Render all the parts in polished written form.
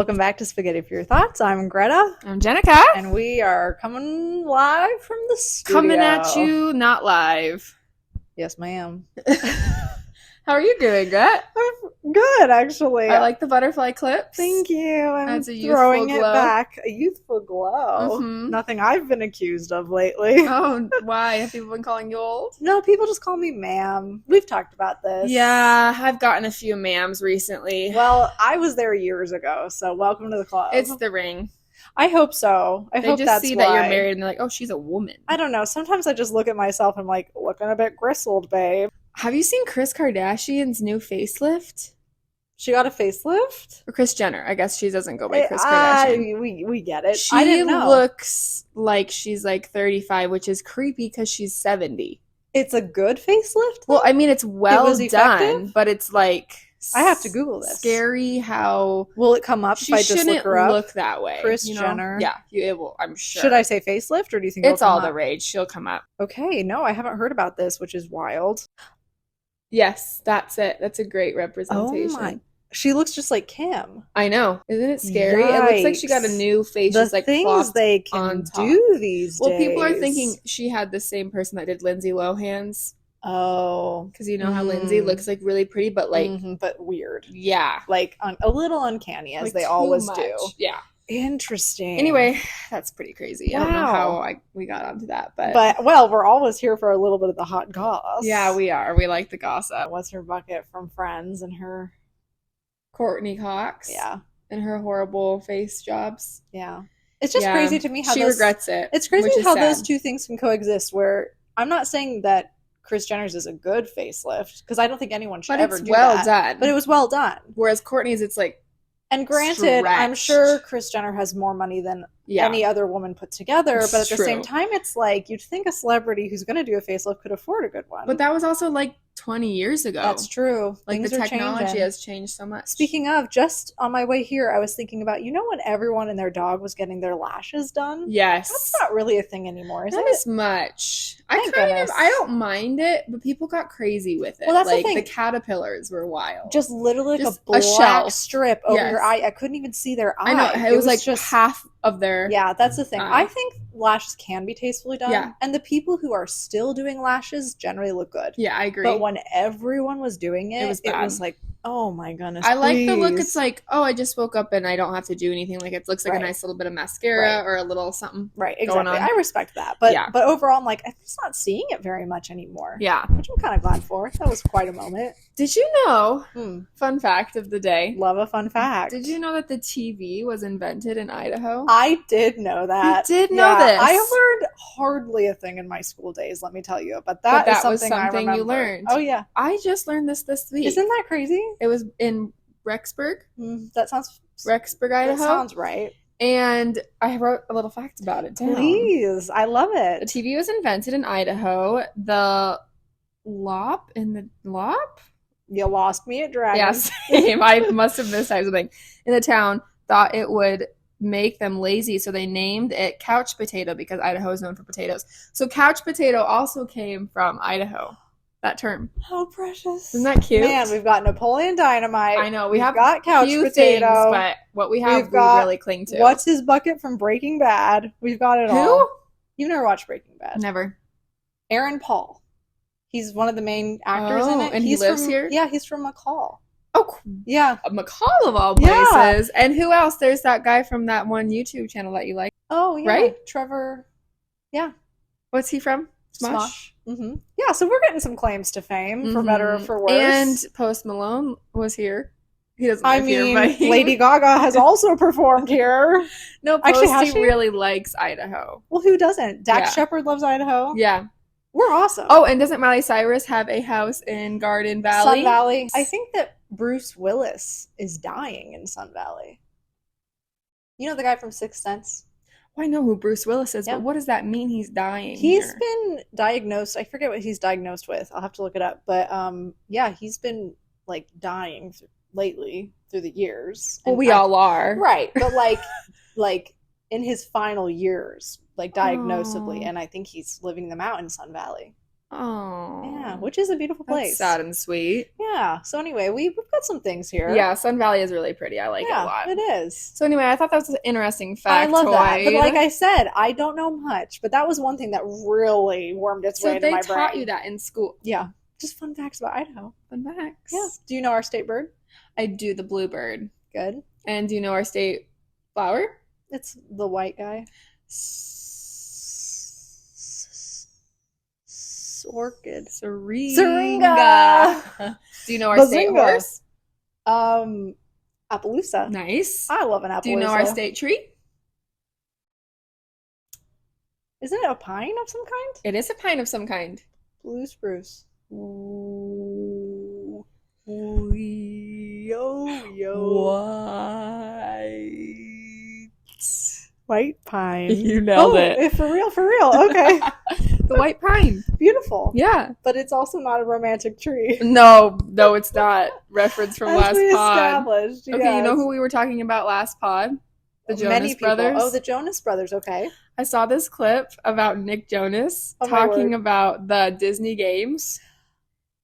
Welcome back to Spaghetti for Your Thoughts. I'm Greta. I'm Jenica. And we are coming live from the studio. Coming at you, not live. Yes, ma'am. How are you doing, Gret? I'm good, actually. I like the butterfly clips. Thank you. I'm Adds a youthful throwing glow. it back. A youthful glow. Mhm. Nothing I've been accused of lately. Oh, why? Have people been calling you old? No, people just call me ma'am. We've talked about this. Yeah, I've gotten a few ma'ams recently. Well, I was there years ago, so welcome to the club. It's the ring. I hope so. I hope They just that's see why. that you're married and they're like, oh, she's a woman. I don't know. Sometimes I just look at myself and I'm like, looking a bit gristled, babe. Have you seen Kris Kardashian's new facelift? She got a facelift? Or Kris Jenner. I guess she doesn't go by Kris Kardashian. We get it. She I didn't know. looks like she's like 35, which is creepy because she's 70. It's a good facelift? Well, I mean, it's well was done, effective? but it's like I have to Google this. Scary how Will it come up she if I just shouldn't look her up? look that way. Kris you know? Jenner. Yeah, it will. I'm sure. Should I say facelift, or do you think It's it'll all come the up? rage. She'll come up. Okay, no, I haven't heard about this, which is wild. Yes, that's it. That's a great Oh representation. my! She looks just like Kim. I know. Isn't it scary? It looks like she got a Yikes. new face. The just like things plopped they on can top. do these days. Well, people are thinking she had the same person that did Lindsay Lohan's. Oh, Because you know how Lindsay looks like really pretty, but like, but weird, yeah. like a little uncanny, as Like, they too always much. do. Yeah. Interesting. Anyway, that's pretty crazy. I don't know Wow. how we got onto that, but Well, we're always here for a little bit of the hot goss. yeah, we are. We like the gossip. What's her bucket from Friends and her? Courtney Cox, Yeah, and her horrible face jobs. yeah. It's just Yeah. crazy to me how she regrets it. It's crazy which is how sad. those two things can coexist. Where I'm not saying that Kris Jenner's is a good facelift, because I don't think anyone should But ever it's do well that. done. But it was well done. Whereas Courtney's, it's like, And granted, I'm Stretched. sure Kris Jenner has more money than yeah, any other woman put together. It's But at the true. same time, it's like you'd think a celebrity who's going to do a facelift could afford a good one. but that was also like 20 years ago. That's true. Like Things the are technology changing. has changed so much. Speaking of, just on my way here, I was thinking about, when everyone and their dog was getting their lashes done? yes, That's not really a thing anymore, is not it? as much. Thank I goodness. don't mind it, but people got crazy with it. Well, that's the like thing. the caterpillars were wild. Just literally like Just a black shelf. strip over Yes. your eye. I couldn't even see their eye. I know it was like just half of their. Yeah, that's the thing. eye. I think lashes can be tastefully done. Yeah. And the people who are still doing lashes generally look good. Yeah, I agree. But when everyone was doing it, It was it bad. was like, oh my goodness. I like the look. please. It's like, oh, I just woke up and I don't have to do anything. Like it looks like Right. a nice little bit of mascara Right. or a little something. right, going exactly. on. I respect that. But Yeah. but overall, I'm like, I'm just not seeing it very much anymore. Yeah. Which I'm kind of glad for. That was quite a moment. Did you know? Hmm. Fun fact of the day. Love a fun fact. Did you know that the TV was invented in Idaho? I did know that. You did know this. I learned hardly a thing in my school days, let me tell you. But But that is that was something I something you remember. learned. Oh, yeah. I just learned this week. Isn't that crazy? It was in Rexburg, That sounds Idaho. that sounds right. And I wrote a little fact about it down. Please. I love The it. TV was invented in Idaho. The Lop? You lost me at Dragon. Yeah, same. I must have mistyped something. In the town, thought it would make them lazy, so they named it couch potato because Idaho is known for potatoes. So couch potato also came from Idaho. That term. How precious. Isn't that cute? Man, we've got Napoleon Dynamite. I know. We've have got couch few potato. things, but what we have, We've got we really cling to. What's his bucket from Breaking Bad? We've got it Who? all. You've never watched Breaking Bad. Never. Aaron Paul. He's one of the main actors in Oh, it. and he he's lives from, here? Yeah, he's from McCall. Oh, Yeah. McCall of all Yeah. places. And who else? There's that guy from that one YouTube channel that you like. Oh, yeah. Right? Trevor. Yeah. What's he from? Smosh. Mm-hmm. Yeah, so we're getting some claims to fame, for better or Mhm. for worse. And Post Malone was here. He doesn't I live here, mean, but he- Lady Gaga has also performed here. No, Actually, has Posty she? really likes Idaho. Well, who doesn't? Dax Yeah. Shepard loves Idaho. Yeah. We're awesome. Oh, and doesn't Miley Cyrus have a house in Garden Valley? Sun Valley. I think that Bruce Willis is dying in Sun Valley. You know the guy from Sixth Sense? Well, I know who Bruce Willis is, Yeah. but what does that mean he's dying He's here? been diagnosed. I forget what he's diagnosed with. I'll have to look it up. But yeah, he's been like dying lately through the years. Well, And we all are. right, but like in his final years, like diagnosably, Oh. and I think he's living them out in Sun Valley. Oh, Yeah, which is a beautiful that's place. sad and sweet. Yeah. So anyway, we've got some things here. Yeah, Sun Valley is really pretty. I like it a Yeah, lot. it is. So anyway, I thought that was an interesting I factoid. love that. But like I said, I don't know much, but that was one thing that really wormed its way into my brain. So they taught you that in school. Yeah. Just fun facts about Idaho. Fun facts. Yeah. Do you know our state bird? I do, the bluebird. Good. And do you know our state flower? It's the white guy. Orchid. Syringa. Do you know our state horse? Appaloosa. Nice. I love an Appaloosa. Do you know our state tree? Isn't it a pine of some kind? It is a pine of some kind. Blue spruce. Yo. White pine. You nailed it. For real, for real. Okay. The white pine. Beautiful. Yeah. But it's also not a romantic tree. No, it's not. Reference from As last we pod. Established. Okay, yes. You know who we were talking about last pod? The Jonas Brothers. Oh, the Jonas Brothers, okay. I saw this clip about Nick Jonas talking about the Disney games.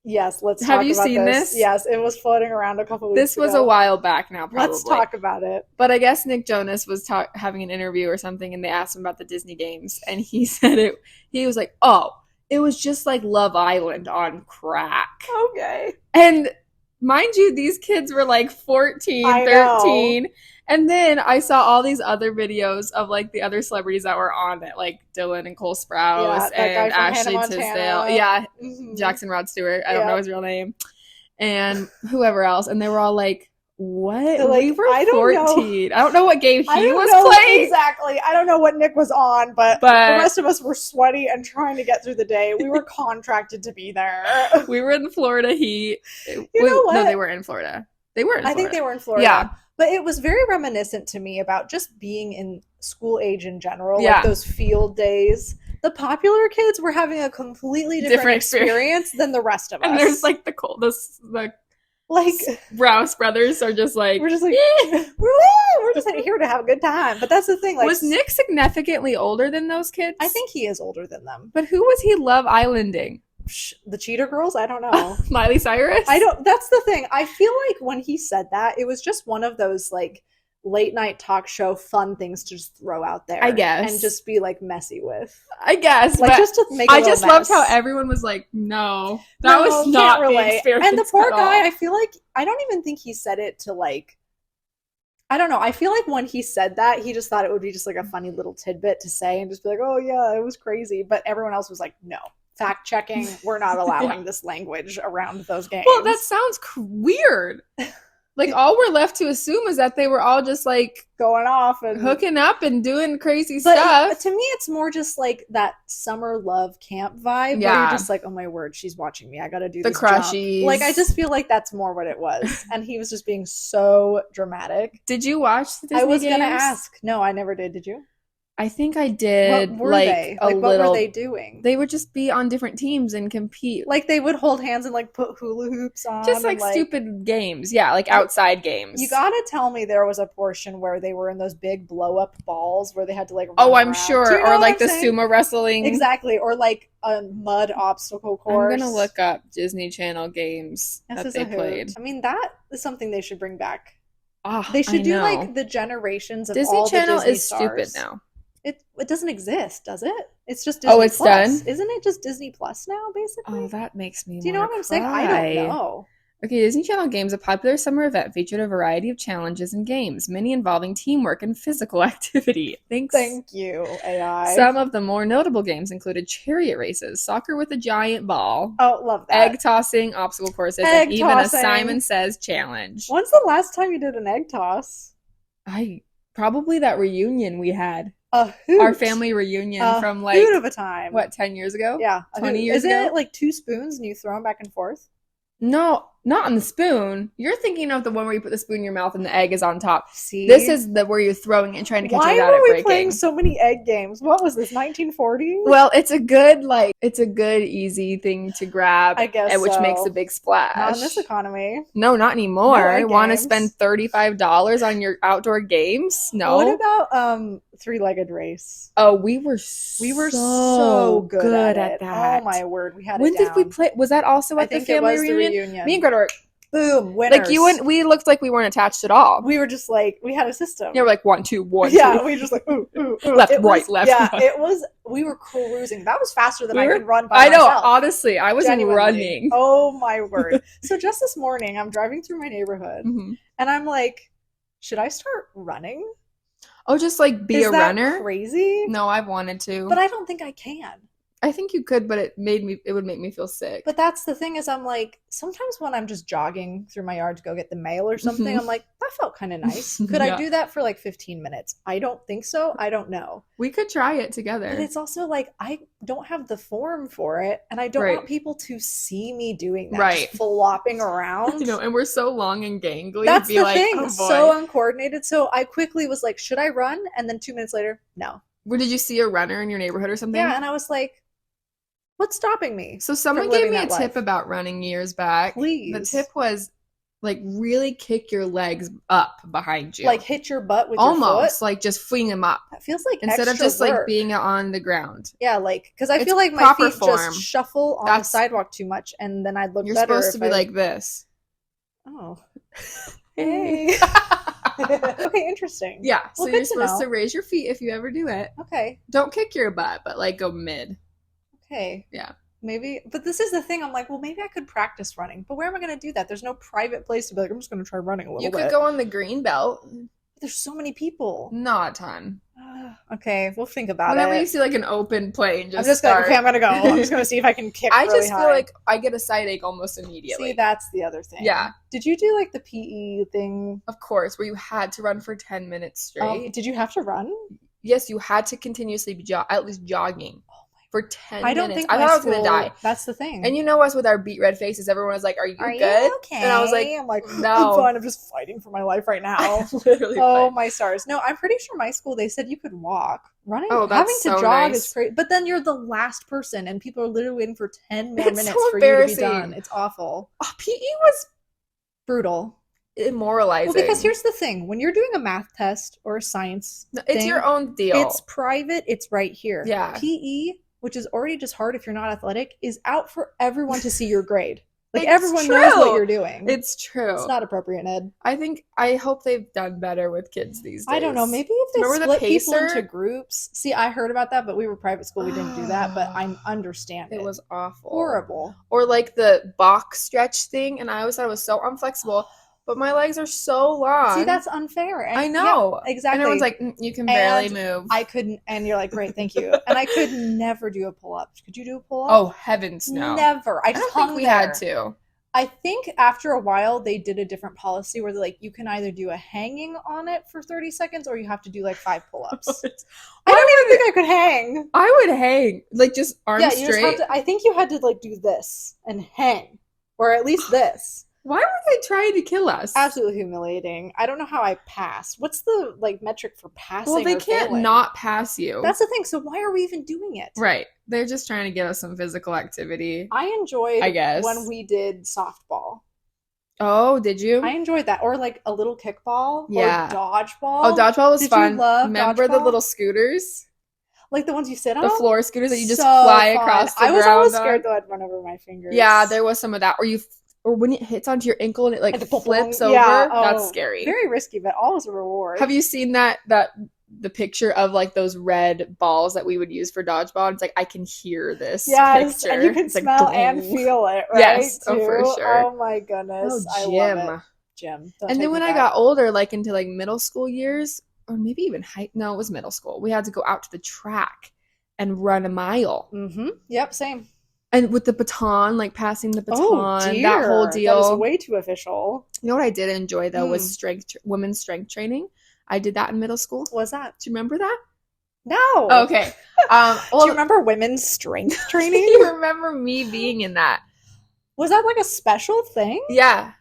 Yes, let's talk about Have you seen this? Yes, it was floating around a couple weeks ago. This was a while back now, probably. Let's talk about it. But I guess Nick Jonas was having an interview or something, and they asked him about the Disney games, and he said it. He was like, "Oh, it was just like Love Island on crack." Okay. And mind you, these kids were like 14, 13. And then I saw all these other videos of like the other celebrities that were on it, like Dylan and Cole Sprouse and Ashley Tisdale. Yeah, Jackson Rod Stewart. I don't know his real name. And whoever else. And they were all like, what? Like, we were 14. I don't know what game he was playing. Exactly. I don't know what Nick was on, but the rest of us were sweaty and trying to get through the day. We were contracted to be there. We were in the Florida heat. You know what? No, they were in Florida. They were in Florida. I think they were in Florida. Yeah. But it was very reminiscent to me about just being in school age in general, like those field days. The popular kids were having a completely different experience than the rest of us. And there's like the Sprouse brothers are just like, we're just like, we're just here to have a good time. But that's the thing. Like, was Nick significantly older than those kids? I think he is older than them. But who was he Love Islanding? The Cheetah Girls? I don't know. Miley Cyrus? That's the thing. I feel like when he said that, it was just one of those like late night talk show fun things to just throw out there. I guess. And just be like messy with. I guess. Like just to make I just loved how everyone was like, no, that was not the experience. And the poor guy, I feel like, I don't even think he said it to like, I don't know. I feel like when he said that, he just thought it would be just like a funny little tidbit to say and just be like, oh yeah, it was crazy. But everyone else was like, no. Fact checking, we're not allowing this language around those games. Well, that sounds weird. Like, all we're left to assume is that they were all just like going off and hooking up and doing crazy stuff. To me, it's more just like that summer love camp vibe. Yeah. Where you're just like, oh my word, she's watching me. I gotta do the this crushies. Jump. Like, I just feel like that's more what it was. And he was just being so dramatic. Did you watch the Disney I was games? gonna ask. No, I never did. Did you? I think I did. What were they? What were they doing? They would just be on different teams and compete. Like they would hold hands and like put hula hoops on. Just like stupid games. Yeah, like outside games. You gotta tell me there was a portion where they were in those big blow up balls where they had to like run I'm around. sure. You know or like the sumo wrestling. Exactly. Or like a mud obstacle course. I'm gonna look up Disney Channel games that they played. I mean, that is something they should bring back. Oh, they should do like the generations of Disney all Channel the Disney is stars. Stupid now. It doesn't exist, does it? It's just Disney it's Plus. done? Isn't it just Disney Plus now, basically? Oh, that makes me Do you know what I'm saying? I don't know. Okay, Disney Channel Games, a popular summer event, featured a variety of challenges and games, many involving teamwork and physical activity. Thank you, AI. Some of the more notable games included chariot races, soccer with a giant ball, love that, egg tossing, obstacle courses, and even a Simon Says challenge. When's the last time you did an egg toss? Probably that reunion we had. Our family reunion from like hoot of a time. What, 10 years ago? Yeah, 20 years ago. Isn't it like 2 spoons and you throw them back and forth? No, Not on the spoon. You're thinking of the one where you put the spoon in your mouth and the egg is on top. See? This is the where you're throwing it and trying to catch it without it breaking. Why were we playing so many egg games? What was this, 1940? Well, it's a good, easy thing to grab. I guess which so. makes a big splash. Not in this economy. No, not anymore. No egg Want to games. spend $35 on your outdoor games? No. What about three-legged race? Oh, we were so good at that. Oh my word, we had When it down. did we play? Was that also at the family it was reunion? The reunion? Me and Greta were boom, winners. like you and we looked like we weren't attached at all. We were just like, we had a system. You were like 1, 2, 1, Yeah, 2. we were just like ooh, ooh, ooh. Left, right, left. Yeah, right. it was. We were cruising. That was faster than I could run by I know. myself. Honestly, I was Genuinely. running. Oh my word! So just this morning, I'm driving through my neighborhood, and I'm like, should I start running? Oh, just like be Is a that runner? crazy? No, I've wanted to. But I don't think I can. I think you could, but it would make me feel sick. But that's the thing is I'm like, sometimes when I'm just jogging through my yard to go get the mail or something, I'm like, that felt kind of nice. Could I do that for like 15 minutes? I don't think so. I don't know. We could try it together. But it's also like, I don't have the form for it. And I don't want people to see me doing that. Right. Just flopping around. You know, and we're so long and gangly. That's the thing. Oh, boy. So uncoordinated. So I quickly was like, should I run? And then 2 minutes later, no. Where did you see a runner in your neighborhood or something? Yeah. And I was like, what's stopping me? So someone gave me a tip about running years back. Please. The tip was like really kick your legs up behind you. Like hit your butt with your foot? Almost like just fling them up. That feels like instead of just work. like being on the ground. Yeah, like because I It's feel like my proper feet form. just shuffle on the sidewalk too much, and then I'd look You're better. supposed to be like this. Oh, hey. Okay, interesting. Yeah, Well, so you're supposed to raise your feet if you ever do it. Okay. Don't kick your butt, but like go mid. Okay. Yeah. Maybe, but this is the thing. I'm like, well, maybe I could practice running, but where am I going to do that? There's no private place to be like, I'm just going to try running a little bit. You could go on the green belt. There's so many people. Not a ton. Okay, we'll think about Whenever it. you see like an open plane, I'm just like, okay, I'm going to go. I'm just going to see if I can kick I really just high. feel like I get a side ache almost immediately. See, that's the other thing. Yeah. Did you do like the PE thing? Of course, where you had to run for 10 minutes straight. Did you have to run? Yes, you had to continuously be at least jogging for 10 minutes. I don't think I thought I was going to die. That's the thing. And you know us with our beat red faces, everyone was like, are you good? Okay? And I was like, I'm like, no. I'm fine. I'm just fighting for my life right now. Literally Oh, fine. my stars. No, I'm pretty sure my school, they said you could walk. Running, Oh, that's having to so jog nice. is great. But then you're the last person and people are literally waiting for 10 more It's minutes so for you to be embarrassing. done. It's awful. Oh, PE was Brutal. immoralizing. Well, because here's the thing. When you're doing a math test or a science it's thing, your own deal. it's private. It's right here. Yeah. PE, which is already just hard if you're not athletic, is out for everyone to see your grade. Like, It's everyone true. knows what you're doing. It's true. It's not appropriate, Ed. I hope they've done better with kids these days. I don't know. Maybe if they Remember the split people pacer? into groups. See, I heard about that, but we were private school. We didn't do that, but I understand it. It was awful. Horrible. Or like the box stretch thing, and I always thought it was so unflexible, but my legs are so long. See, that's unfair. And, I know. yeah, exactly. And everyone's like, you can barely And move. I couldn't, and you're like, great, thank you. And I could never do a pull-up. Could you do a pull-up? Oh, heavens no. Never. I I just don't hung think we there. had to. I think after a while they did a different policy where they're like, you can either do a hanging on it for 30 seconds or you have to do like 5 pull-ups. I don't even think I could hang. I would hang. Like just arms Yeah, you straight. just have to, I think you had to like do this and hang. Or at least this. Why were they trying to kill us? Absolutely humiliating. I don't know how I passed. What's the like metric for passing? Well, they or can't failing? not pass you. That's the thing. So why are we even doing it? Right. They're just trying to give us some physical activity. I enjoyed I guess. when we did softball. Oh, did you? I enjoyed that. Or like a little kickball. Yeah. Or dodgeball. Oh, dodgeball was Did fun. you love Remember the dodgeball? little scooters? Like the ones you sit on? The floor scooters that you just So fly fun. across the I was ground always on? scared though I'd run over my fingers. Yeah, there was some of that. Or when it hits onto your ankle and it like And the flips boom. over. Yeah, That's oh, scary. Very risky, but always a reward. Have you seen that the picture of like those red balls that we would use for dodgeball? It's like I can hear this Yes, picture. and you can It's like, smell and boom. feel it, right? Yes, oh, for too? sure. Oh my goodness. I Oh, love gym. it. Gym. Don't And take then when me I back. got older, like into like middle school years, or maybe even no, it was middle school. We had to go out to the track and run a mile. Mm-hmm. Yep, same. And with the baton, like passing the baton, Oh, dear. that whole deal. That is way too official. You know what I did enjoy though was women's strength training. I did that in middle school. What was that? Do you remember that? No. Okay. Do you remember women's strength training? You remember me being in that? Was that like a special thing? Yeah.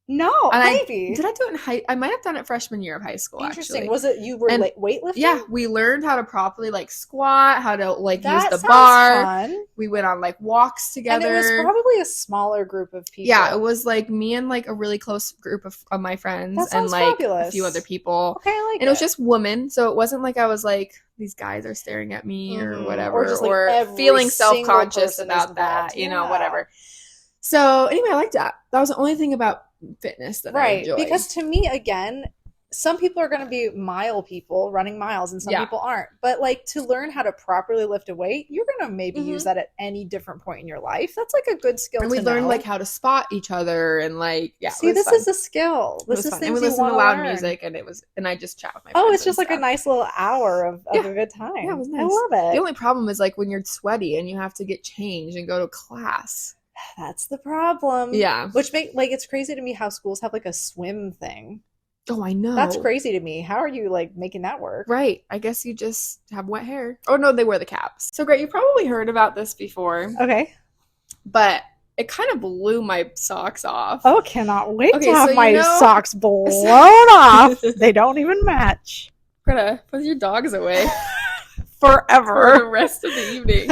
No, And maybe. did I do it in I might have done it freshman year of high school, Interesting. actually. Was it you were weightlifting? Yeah, we learned how to properly like squat, how to like use That the sounds bar. fun. We went on like walks And it was together. probably a smaller group of people. Yeah, it was like me and like a really close group of my friends That and sounds like a fabulous. few other people. Okay, I like And it was just women, so it wasn't like I was like, these guys are staring at me or whatever, Or just like every feeling single self-conscious person is about involved. that, you know, whatever. So anyway, I liked that. That was the only thing about fitness that I enjoyed. Because to me, again, some people are going to be mile people running miles and some people aren't. But like to learn how to properly lift a weight, you're going to maybe use that at any different point in your life. That's like a good skill to know. And we learned like how to spot each other and like, yeah. See, this is a skill. This is things and we you listened want to loud learn. music and I just chat with my friends. Oh, it's just like a nice little hour of a good time. Yeah, it was nice. I love it. The only problem is like when you're sweaty and you have to get changed and go to class. That's the problem. Yeah. Which it's crazy to me how schools have like a swim thing. Oh, I know. That's crazy to me. How are you like making that work? Right. I guess you just have wet hair. Oh no, they wear the caps. So great. You probably heard about this before. Okay. But it kind of blew my socks off. Oh, cannot wait to have so my socks blown off. They don't even match. Greta, put your dogs away. Forever. For the rest of the evening.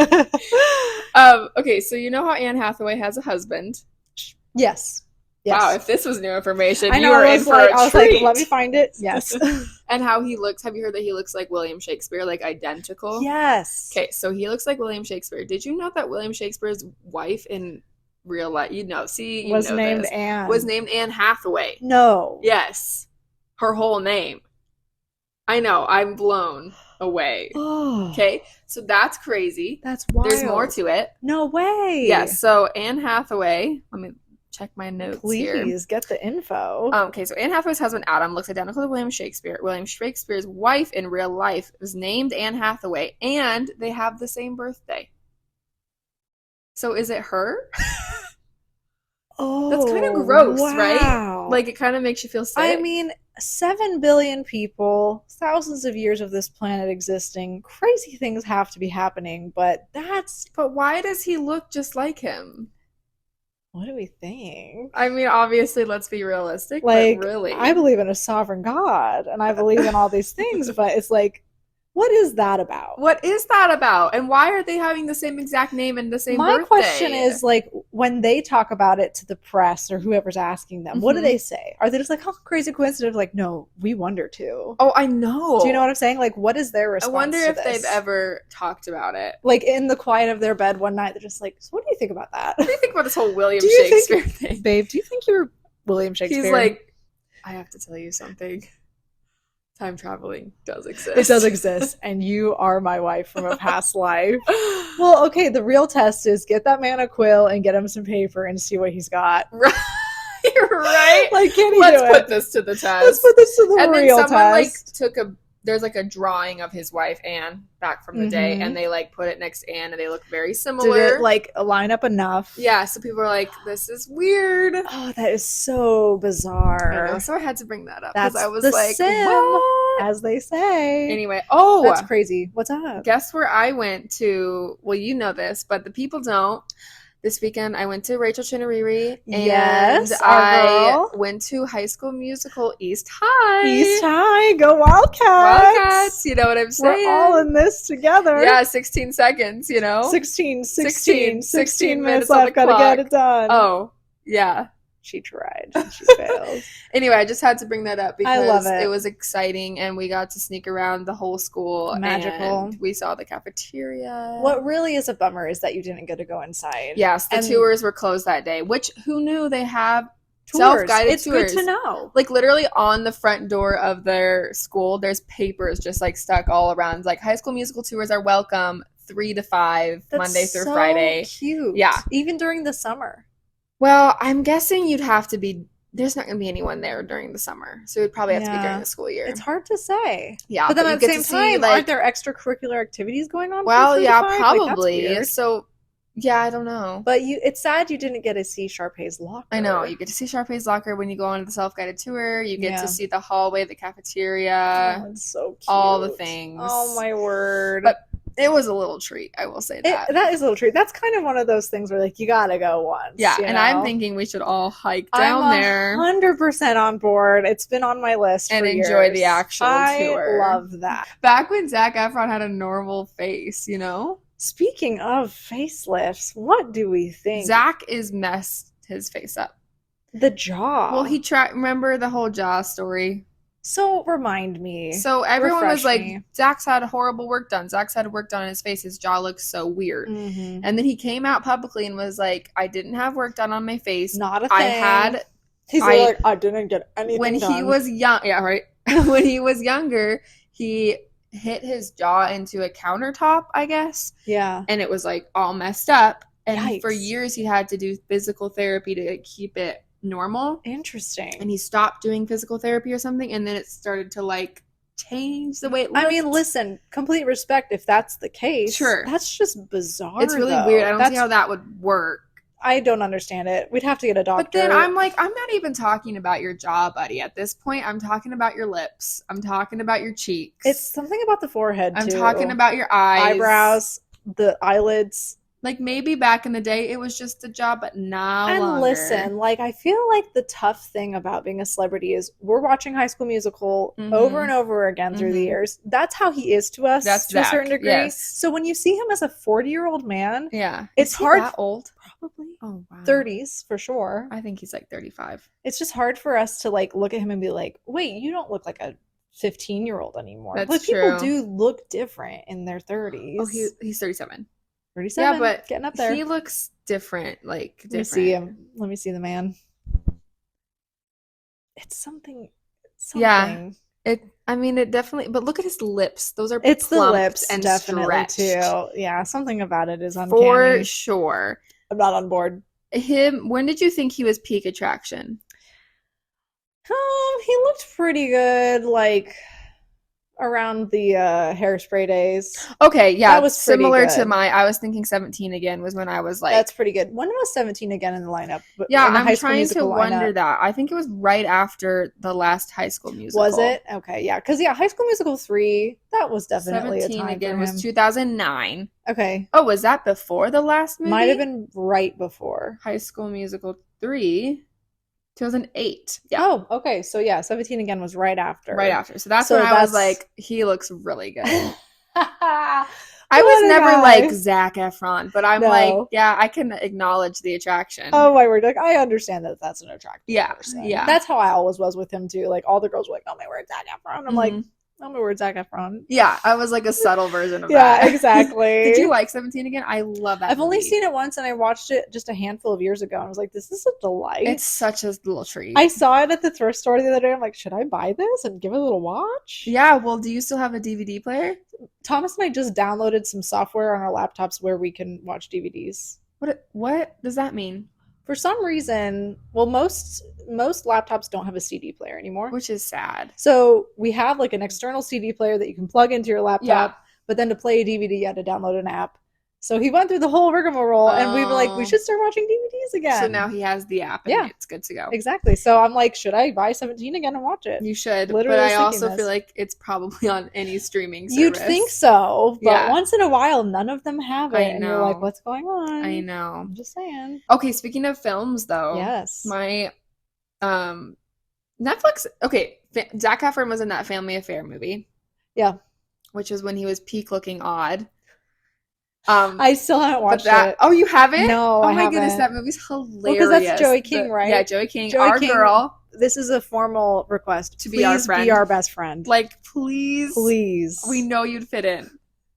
Okay, so you know how Anne Hathaway has a husband? Yes. Wow, if this was new information, I know, you were in for a treat. I was like, let me find it. Yes. And how he looks. Have you heard that he looks like William Shakespeare, like identical? Yes. Okay, so he looks like William Shakespeare. Did you know that William Shakespeare's wife in real life, was named Anne. Was named Anne Hathaway. No. Yes. Her whole name. I know, I'm blown away. Oh. Okay, so that's crazy. That's wild. There's more to it. No way. Yes, so Anne Hathaway, let me check my notes here. Please get the info. Okay, so Anne Hathaway's husband Adam looks identical to William Shakespeare. William Shakespeare's wife in real life was named Anne Hathaway, and they have the same birthday. So is it her? Oh, that's kind of gross, wow. right? Like it kind of makes you feel sick. I mean, 7 billion people, thousands of years of this planet existing, crazy things have to be happening, but why does he look just like him? What do we think? I mean, obviously, let's be realistic, like, but really. I believe in a sovereign God, and I believe in all these things, but it's like, what is that about? What is that about? And why are they having the same exact name and the same birthday? My question is, like, when they talk about it to the press or whoever's asking them, what do they say? Are they just like, oh, crazy coincidence? Like, no, we wonder too. Oh, I know. Do you know what I'm saying? Like, what is their response? I wonder to if this? they've ever talked about it. Like, in the quiet of their bed one night, they're just like, so what do you think about that? What do you think about this whole William Shakespeare thing? Babe, do you think you're William Shakespeare? He's like, I have to tell you something. Time traveling does exist. It does exist, and you are my wife from a past life. Well, okay, the real test is get that man a quill and get him some paper and see what he's got. Right. Right? Like, can he Let's do put it? this to the test. Let's put this to the and real then someone test. like there's like a drawing of his wife Anne back from the day, and they like put it next to Anne, and they look very similar. Did it like line up enough? Yeah, so people are like, "This is weird." Oh, that is so bizarre. I know, so I had to bring that up That's because I was the like, sim, "What?" as they say. Anyway, that's crazy. What's up? Guess where I went to? Well, you know this, but the people don't. This weekend, I went to Rachel Chinariri, and I went to High School Musical East High. East High, go Wildcats! Wildcats, you know what I'm saying? We're all in this together. Yeah, 16 seconds, you know? 16 minutes left, gotta get it done. Oh, yeah. She tried, and she failed. Anyway, I just had to bring that up because I love it. It was exciting, and we got to sneak around the whole school. Magical. And we saw the cafeteria. What really is a bummer is that you didn't get to go inside. Yes, the tours were closed that day, which who knew they have tours. Self-guided tours. It's good to know. Like literally on the front door of their school, there's papers just like stuck all around. Like High School Musical tours are welcome 3 to 5, That's Monday through so Friday. Cute. Yeah. Even during the summer. Well, I'm guessing you'd have to be. There's not going to be anyone there during the summer, so it'd probably have to be during the school year. It's hard to say. Yeah, but then at the same time, like, aren't there extracurricular activities going on? Well, yeah, probably. Like, so, yeah, I don't know. But it's sad you didn't get to see Sharpay's locker. I know. You get to see Sharpay's locker when you go on the self-guided tour. You get to see the hallway, the cafeteria. Oh, it's so cute. All the things. Oh, my word. But It was a little treat, I will say that. That is a little treat. That's kind of one of those things where like you gotta go once. Yeah, you and know? I'm thinking we should all hike down I'm there 100% on board. It's been on my list and for enjoy years. the actual tour. I love that. Back when Zac Efron had a normal face, you know? Speaking of facelifts, what do we think? Zac is messed his face up. The jaw. Well, remember the whole jaw story? So remind me. So everyone was like, me. Zac's had horrible work done. Zac's had work done on his face. His jaw looks so weird. Mm-hmm. And then he came out publicly and was like, I didn't have work done on my face. Not a thing. He's like, I didn't get anything when done. He was young. Yeah, right. When he was younger, he hit his jaw into a countertop, I guess. Yeah. And it was like all messed up. And Yikes. For years, he had to do physical therapy to keep it normal. Interesting. And he stopped doing physical therapy or something, and then it started to like change the way it looked. I mean, listen, complete respect if that's the case. Sure. That's just bizarre. It's really weird. I don't see how that would work. I don't understand it. We'd have to get a doctor. But then I'm like, I'm not even talking about your jaw, buddy. At this point, I'm talking about your lips. I'm talking about your cheeks. It's something about the forehead, I'm too. talking about your eyes. Eyebrows, the eyelids. Like, maybe back in the day, it was just a job, but now And listen, like, I feel like the tough thing about being a celebrity is we're watching High School Musical over and over again through the years. That's how he is to us to a certain degree. Yes. So when you see him as a 40-year-old man, yeah, it's hard. That old? Probably. Oh, wow. 30s for sure. I think he's like 35. It's just hard for us to like look at him and be like, wait, you don't look like a 15-year-old anymore. That's like true. People do look different in their 30s. Oh, he's 37. 37. Yeah, but getting up there. He looks different. Like, different. Let me see him. Let me see the man. It's something. Yeah. It definitely. But look at his lips. Those are. It's the lips, and definitely stretched. too. Yeah, something about it is uncanny. For sure. I'm not on board. When did you think he was peak attraction? He looked pretty good, like around the Hairspray days. Okay, yeah, that was similar good. to I was thinking 17 again was when I was like, that's pretty good. When was 17 again in the lineup? Yeah, in the I'm High School trying Musical to wonder lineup. that. I think it was right after the last High School Musical. Was it? Okay, yeah, because High School Musical 3, that was definitely 17 a time again for was him. 2009. Okay. Oh, was that before the last movie? Might have been right before. High School Musical 3, 2008. Yeah. Oh, okay. So 17 again was right after. Right after. So that's when I was like, he looks really good. I was never like Zac Efron, but I'm like, yeah, I can acknowledge the attraction. Oh my word. Like, I understand that that's an attractive person. Yeah. That's how I always was with him too. Like, all the girls were like, oh my word, Zac Efron. I'm like, oh my word, Zac Efron. Yeah, I was like a subtle version of that. Yeah, exactly. Did you like 17 again? I love that I've only movie. seen it once, and I watched it just a handful of years ago, and I was like, this is a delight. It's such a little treat. I saw it at the thrift store the other day. I'm like, should I buy this and give it a little watch? Yeah, well, do you still have a DVD player? Thomas and I just downloaded some software on our laptops where we can watch DVDs. What does that mean? For some reason, well, most laptops don't have a CD player anymore. Which is sad. So we have like an external CD player that you can plug into your laptop, but then to play a DVD, you had to download an app. So he went through the whole rigmarole, and we were like, we should start watching DVDs again. So now he has the app, and it's good to go. Exactly. So I'm like, should I buy 17 again and watch it? You should. Literally, but I also feel like it's probably on any streaming service. You'd think so, but once in a while, none of them have it. And you're like, what's going on? I know. I'm just saying. Okay, speaking of films, though. Yes. My Netflix. Okay, Zac Efron was in that Family Affair movie. Yeah. Which was when he was peak looking odd. I still haven't watched it. Oh, you haven't? No, oh I my haven't. goodness, that movie's hilarious. Well, because that's Joey King, right? Yeah, Joey King, Joey our King, girl. This is a formal request to be our friend. Be our best friend. Like, please. We know you'd fit in.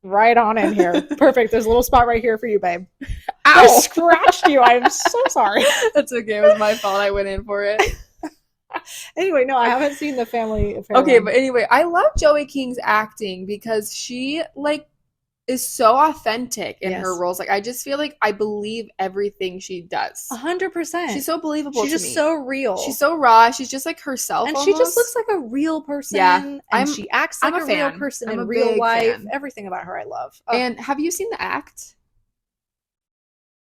Right on in here. Perfect. There's a little spot right here for you, babe. Ow! I scratched you. I'm so sorry. That's okay. It was my fault. I went in for it. Anyway, no, I haven't seen the Family Affair. Okay, but anyway, I love Joey King's acting because she is so authentic in her roles. Like, I just feel like I believe everything she does. 100%. She's so believable. She's just so real. She's so raw. She's just like herself, and almost. she just looks like a real person. Yeah, and she acts like a real person in real life. Fan. Everything about her, I love. And have you seen The Act?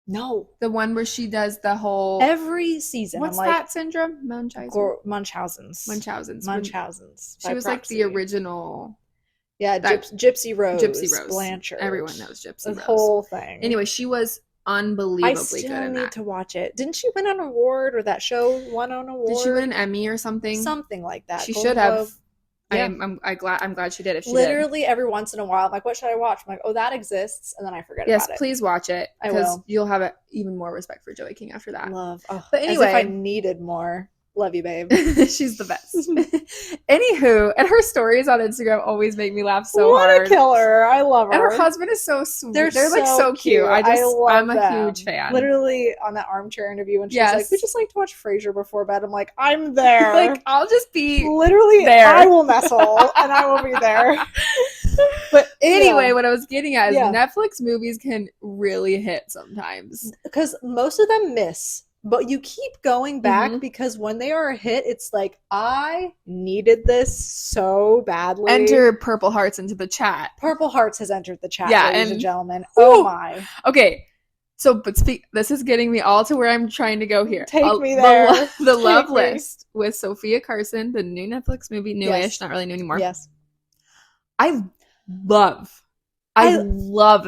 No, the one where she does the whole every season. What's that syndrome? Munchausen's. Munchausen's. Munchausen's. Munchausen's. She was proxy. Like the original. Yeah, Gypsy Rose. Blanchard. Everyone knows Gypsy The Rose. whole thing. Anyway, she was unbelievably good in that. I still need to watch it. Didn't she win an award, or that show won an award? Did she win an Emmy or something? Something like that. She Golden should have. Globe. Yeah. I'm glad she did. If she literally every once in a while, I'm like, what should I watch? I'm like, oh, that exists, and then I forget about it. Yes, please watch it. I will. You'll have even more respect for Joey King after that. Love. Oh, but anyway, as if I needed more. Love you, babe. She's the best. Anywho, and her stories on Instagram always make me laugh so what hard. What a killer. I love her. And her husband is so sweet. They're like so cute. I'm a huge fan. Literally on that armchair interview when she's like, we just like to watch Frasier before bed. I'm like, I'm there. Like, I'll just be literally there. I will nestle and I will be there. But anyway, what I was getting at is Netflix movies can really hit sometimes. Because most of them miss. But you keep going back because when they are a hit, it's like, I needed this so badly. Enter Purple Hearts into the chat. Purple Hearts has entered the chat, ladies and gentlemen. Oh my. Okay. So, this is getting me all to where I'm trying to go here. Take me there. The Love List with Sophia Carson, the new Netflix movie, newish, not really new anymore. Yes. I love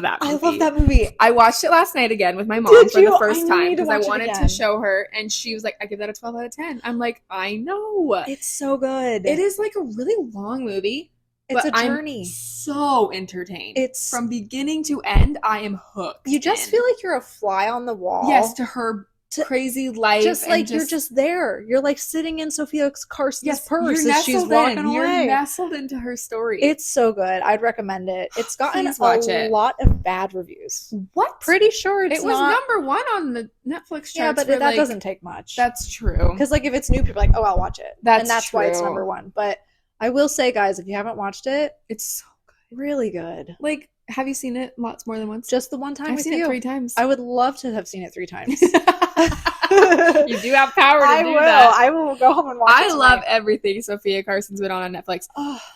that movie. I love that movie. I watched it last night again with my mom for the first time because I wanted to show her, and she was like, I give that a 12 out of 10. I'm like, I know. It's so good. It is like a really long movie. It's a journey. I'm so entertained. It's from beginning to end, I am hooked. You just feel like you're a fly on the wall. Yes, to her crazy life. Just like you're just there. You're like sitting in Sophia Carson's purse as she's walking away. You're nestled into her story. It's so good. I'd recommend it. It's gotten a lot of bad reviews. What? Pretty sure it was number one on the Netflix charts. Yeah, but that doesn't take much. That's true. Because like if it's new, people are like, oh, I'll watch it. That's why it's number one. But I will say, guys, if you haven't watched it, it's so good. Really good. Like, have you seen it lots more than once? Just the one time I've seen it 3 times. I would love to have seen it 3 times. You do have power to do that. I will go home and watch it. I love everything Sophia Carson's been on Netflix.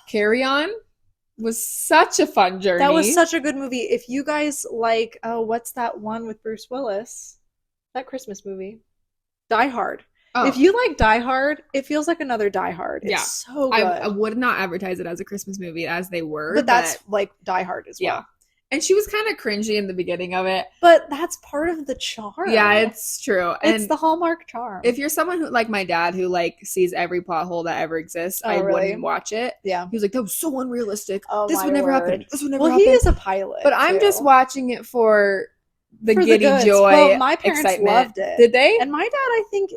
Carry On was such a fun journey. That was such a good movie. If you guys like, what's that one with Bruce Willis? That Christmas movie. Die Hard. Oh. If you like Die Hard, it feels like another Die Hard. It's so good. I would not advertise it as a Christmas movie as they were. But that's like Die Hard as well. Yeah. And she was kind of cringy in the beginning of it. But that's part of the charm. Yeah, it's true. It's the Hallmark charm. If you're someone who, like my dad, who like sees every plot hole that ever exists, I wouldn't watch it. Yeah. He was like, that was so unrealistic. Oh, this would never happen. This would never happen. Well, he is a pilot. But I'm just watching it for the giddy joy. Well, my parents excitement. Loved it. Did they? And my dad, I think,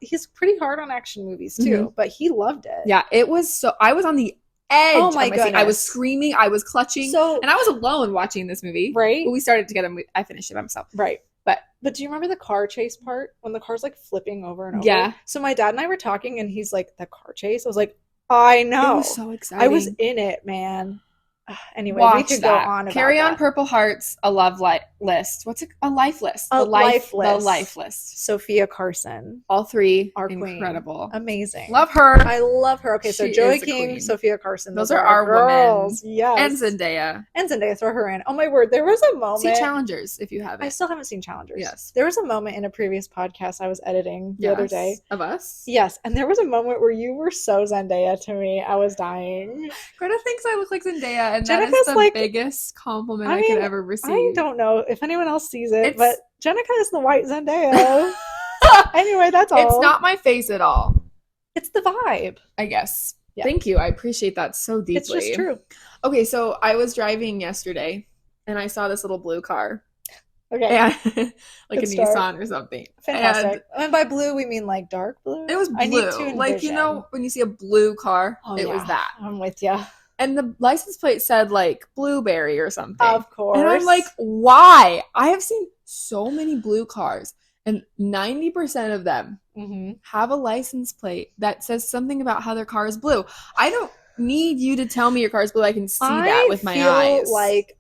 he's pretty hard on action movies too, but he loved it. Yeah, it was so. I was on the edge. Oh my goodness! I was screaming. I was clutching. And I was alone watching this movie. Right. But we started together. And I finished it by myself. Right. But do you remember the car chase part when the car's like flipping over and over? Yeah. So my dad and I were talking, and he's like, "The car chase." I was like, "I know." It was so exciting. I was in it, man. Anyway, watch we could go on about Carry On that. Purple Hearts, a love list. What's a life list? The life list. Sophia Carson. All 3 are incredible. Queen. Amazing. Love her. I love her. Okay, so Joey King, Sophia Carson. Those are our girls. Women. Yes. And Zendaya. Throw her in. Oh my word. There was a moment. See Challengers if you haven't. I still haven't seen Challengers. Yes. There was a moment in a previous podcast I was editing the other day. Of us? Yes. And there was a moment where you were so Zendaya to me. I was dying. Greta thinks I look like Zendaya, and Jenica's that is the biggest compliment I could ever receive. I don't know if anyone else sees it, but Jenica is the white Zendaya. Anyway, that's all. It's not my face at all. It's the vibe, I guess. Yeah. Thank you. I appreciate that so deeply. It's just true. Okay, so I was driving yesterday, and I saw this little blue car. Okay. And, like a Nissan or something. Fantastic. And by blue, we mean like dark blue? It was blue. I need to envision. Like, you know, when you see a blue car, it was that. I'm with you. And the license plate said like blueberry or something. Of course. And I'm like, why? I have seen so many blue cars, and 90% of them have a license plate that says something about how their car is blue. I don't need you to tell me your car is blue. I can see that with my eyes. Like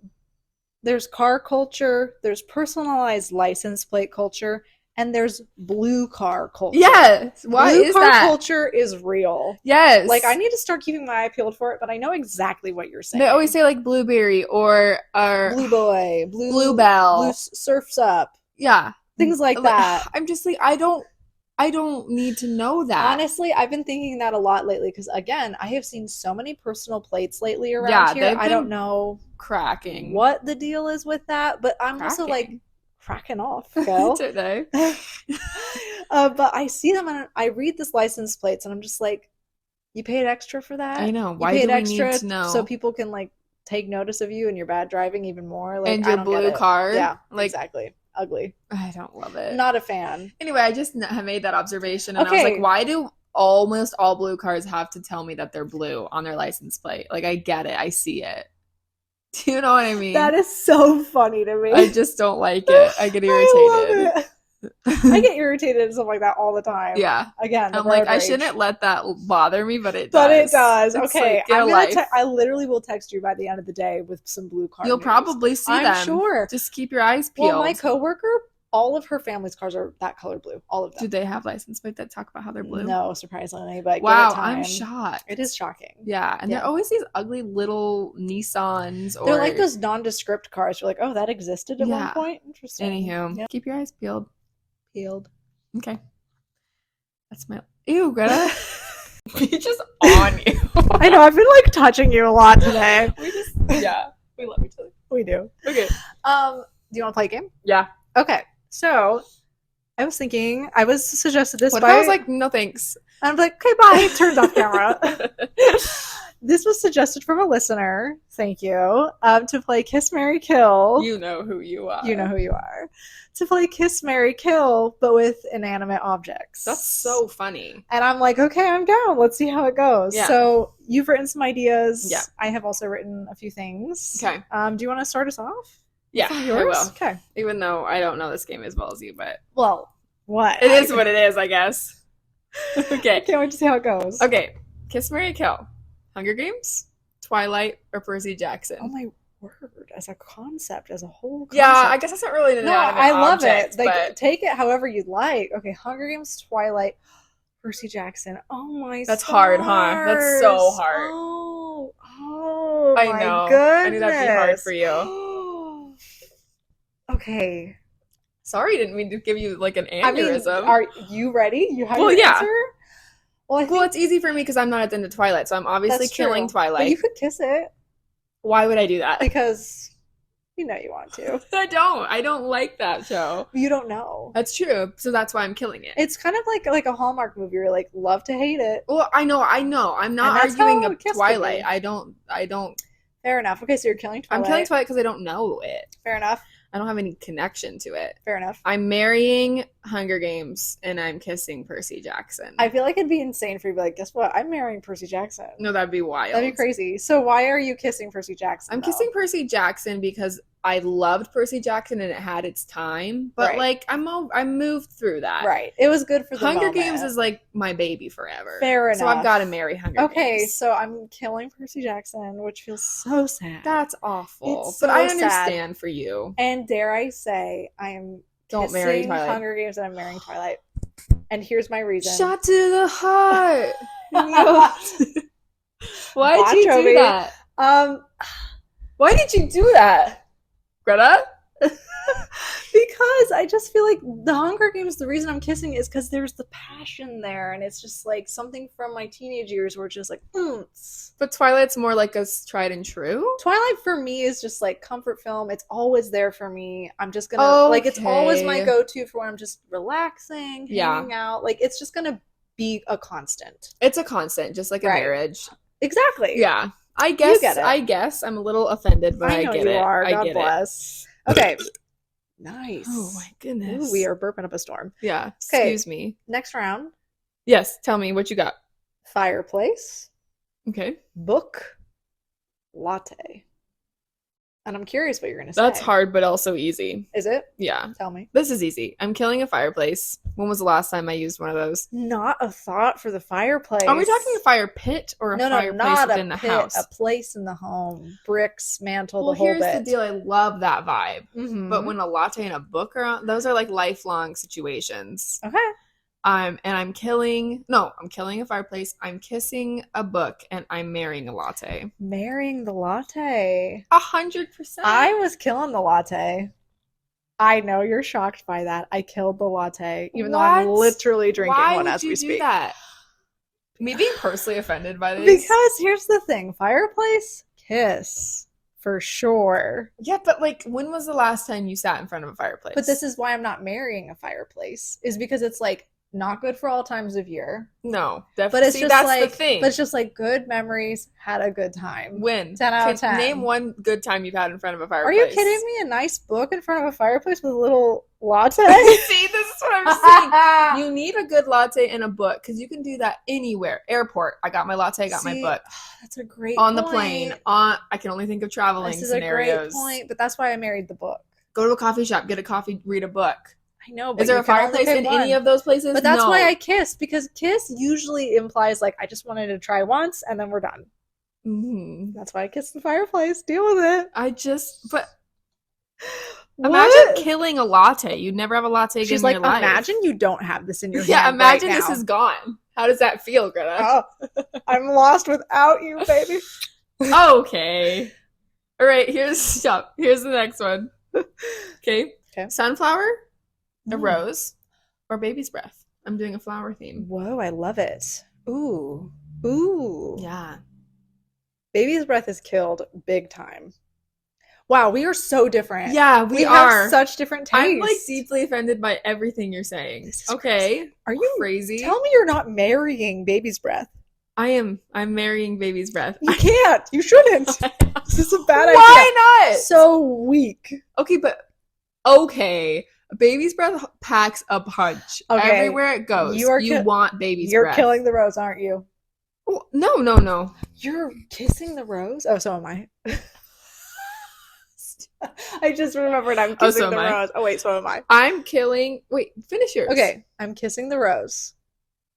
there's car culture, there's personalized license plate culture, and there's blue car culture. Yes. Why blue is car that? culture is real. Yes. Like, I need to start keeping my eye peeled for it, but I know exactly what you're saying. They always say, like, blueberry or blue boy, bluebell. Blue surfs up. Yeah. Things like that. I'm just like, I don't I don't need to know that. Honestly, I've been thinking that a lot lately because, again, I have seen so many personal plates lately around Yeah, here. they've I don't been know cracking. what the deal is with that, but I'm also like Cracking. cracking off, girl. Don't they? But I see them and I read this license plates and I'm just like, you paid extra for I that? know. You Why paid do we need extra to know? so people can like take notice of you and your bad driving even more? Like, And I your don't get blue it. car? Yeah, Like, exactly. Ugly. I don't love it. Not a fan. Anyway, I just have made that observation, and I was Okay. like, why do almost all blue cars have to tell me that they're blue on their license plate? Like, I get it. I see it. Do you know what I mean? That is so funny to me. I just don't like it. I get irritated. I love it. I get irritated and stuff like that all the time. Yeah. Again, I'm like, I shouldn't let that bother me, but it does. But it does. It's Okay. like, I literally will text you by the end of the day with some blue car You'll news. probably see them. I'm sure. Just keep your eyes peeled. Well, my coworker, all of her family's cars are that color blue. All of them. Do they have license plates that talk about how they're blue? No, surprisingly, but wow, give it time. I'm shocked. It is shocking. Yeah, and they're always these ugly little Nissans. Or they're like those nondescript cars. You're like, oh, that existed at one point. Interesting. Anywho, keep your eyes peeled. Peeled. Okay. That's my. Ew, Greta. We just on you. I know. I've been like touching you a lot today. We love each other. We do. Okay. Do you want to play a game? Yeah. Okay. So I was thinking, I was suggested this. What if I was like, no thanks? I'm like, okay, bye. Turned off camera. This was suggested from a listener. Thank you. To play Kiss, Marry, Kill. You know who you are. You know who you are. To play Kiss, Marry, Kill, but with inanimate objects. That's so funny. And I'm like, okay, I'm down. Let's see how it goes. Yeah. So you've written some ideas. Yeah. I have also written a few things. Okay. Do you want to start us off? Yeah, Some of I yours? will. Okay. Even though I don't know this game as well as you, but Well, what? it is what it is, I guess. Okay. I can't wait to see how it goes. Okay. Kiss, Marry, Kill. Hunger Games, Twilight, or Percy Jackson? Oh my word! As a concept, as a whole concept. Yeah, I guess that's not really an No, inanimate I love object, it. Like, but take it however you'd like. Okay, Hunger Games, Twilight, Percy Jackson. Oh my! That's hard, huh? That's so hard. Oh I my know. goodness. I knew that'd be hard for you. Okay. Sorry, didn't mean to give you like an I mean, aneurysm. are you ready? You have Well, your yeah. answer? Well, I think Well, it's easy for me because I'm not at the end of Twilight, so I'm obviously that's true. killing But Twilight. you could kiss it Why would I do that? because you know you want to. I don't. I don't like that show. You don't know. That's true. So that's why I'm killing it. It's kind of like a Hallmark movie. You're like, love to hate it. Well, I know. I'm not And that's arguing how a a kiss could Twilight. be. I don't. Fair enough. Okay, so you're killing Twilight. I'm killing Twilight because I don't know it. Fair enough. I don't have any connection to it. Fair enough. I'm marrying Hunger Games and I'm kissing Percy Jackson. I feel like it'd be insane for you to be like, guess what? I'm marrying Percy Jackson. No, that'd be wild. That'd be crazy. So why are you kissing Percy Jackson? I'm though? kissing Percy Jackson because I loved Percy Jackson and it had its time, but Right. like I moved through that. Right. It was good for the Hunger moment. Games is like my baby forever. Fair So I've enough. got to marry Hunger Games. Okay, so I'm killing Percy Jackson, which feels so sad. That's awful. It's but I so understand for you. And dare I say, I am Don't kissing marry Twilight. Hunger Games and I'm marrying Twilight. And here's my reason. Shot to the heart. Why Bon did you Jovi. do that? Why did you do that, Greta? Because I just feel like the Hunger Games, the reason I'm kissing is because there's the passion there, and it's just like something from my teenage years where it's just like, But Twilight's more like a tried and true. Twilight for me is just like comfort film. It's always there for me. I'm just gonna like it's always my Okay. go-to for when I'm just relaxing, Yeah. hanging out. Like it's just gonna be a constant. It's a constant, just like a Right. marriage. Exactly. Yeah, I guess. get it. I guess I'm a little offended, but I know get you it. are. I God get bless. Okay. Nice. Oh my goodness. Ooh, we are burping up a storm. Yeah. Okay. Excuse me. Next round. Yes. Tell me what you got. Fireplace, Okay. book, latte. And I'm curious what you're gonna say. That's hard, but also easy. Is it? Yeah. Tell me. This is easy. I'm killing a fireplace. When was the last time I used one of those? Not a thought for the fireplace. Are we talking a fire pit or a No, fireplace not within a the pit, house? a place in the home, bricks, mantle, Well, the whole here's bit. the deal. I love that vibe. Mhm. But when a latte and a book are on, those are like lifelong situations. Okay. I'm killing a fireplace. I'm kissing a book and I'm marrying a latte. Marrying the latte. 100%. I was killing the latte. I know you're shocked by that. I killed the latte, even though I'm What? literally drinking Why one would as you we do speak. that? Me being personally offended by this? Because here's the thing, fireplace, kiss, for sure. Yeah, but like, when was the last time you sat in front of a fireplace? But this is why I'm not marrying a fireplace, is because it's like not good for all times of year. No, But definitely. it's See, just that's like, the thing. but it's just like good memories, had a good time. When? 10 out of 10. Name one good time you've had in front of a Are fireplace. you kidding me? A nice book in front of a fireplace with a little latte? See, this is what I'm saying. You need a good latte and a book because you can do that anywhere. Airport. I got my latte, I got my book. That's a great On point. the plane. I can only think of traveling This is scenarios. a great point, but that's why I married the book. Go to a coffee shop, get a coffee, read a book. I know, but is there a fireplace in any of those places? But that's no. why I kissed, because kiss usually implies like I just wanted to try once and then we're done. Mm-hmm. That's why I kissed the fireplace. Deal with it. But what? Imagine killing a latte. You'd never have a latte again. She's in like, your life. imagine you don't have this in your hand. Yeah, imagine right this now. is gone. How does that feel, Greta? Oh, I'm lost without you, baby. Okay. All right, here's the next one. Okay. Sunflower, a rose, or baby's breath. I'm doing a flower theme. Whoa, I love it. Ooh. Yeah. Baby's breath is killed big time. Wow, we are so different. Yeah, we are. have such different tastes. I'm like deeply offended by everything you're saying. Okay. Crazy. Are you crazy? Tell me you're not marrying baby's breath. I'm marrying baby's breath. You can't. You shouldn't. This is a bad idea. Why not? So weak. Okay. Baby's breath packs a punch. Okay. Everywhere it goes. You want baby's breath. You're killing the rose, aren't you? Oh, no. You're kissing the rose? Oh, so am I. I just remembered I'm kissing the rose. Oh, wait, so am I. I'm killing... Wait, finish yours. Okay, I'm kissing the rose.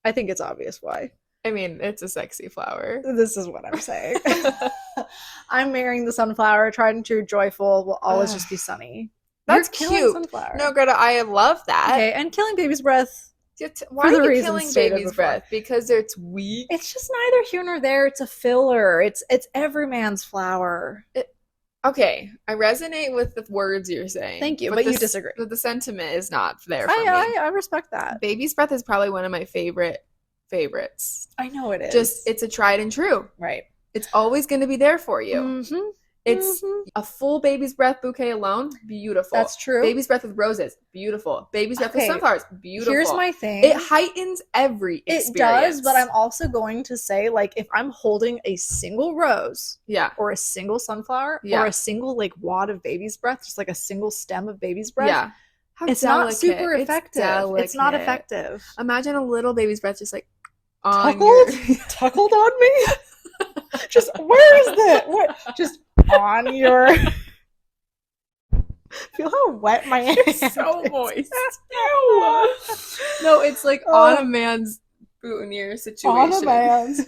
I think it's obvious why. I mean, it's a sexy flower. This is what I'm saying. I'm marrying the sunflower. Tried and true, joyful, will always just be sunny. That's cute. Sunflower. No, Greta, I love that. Okay, and killing baby's breath. Why are you killing baby's breath? Because it's weak? It's just neither here nor there. It's a filler. It's every man's flower. Okay, I resonate with the words you're saying. Thank you, but you disagree. But the sentiment is not there for me. I respect that. Baby's breath is probably one of my favorites. I know it is. It's a tried and true. Right. It's always going to be there for you. Mm-hmm. It's a full baby's breath bouquet alone, beautiful. That's true. Baby's breath with roses, beautiful. Baby's breath with sunflowers, beautiful. Here's my thing. It heightens every experience. It does, but I'm also going to say, like, if I'm holding a single rose, or a single sunflower, or a single like wad of baby's breath, just like a single stem of baby's breath, it's not super effective. It's not effective. Imagine a little baby's breath just like tuckled on me. Just where is that? What? Just on your. Feel how wet my hand is. So moist. No, it's like on a man's boutonniere situation. On a man's.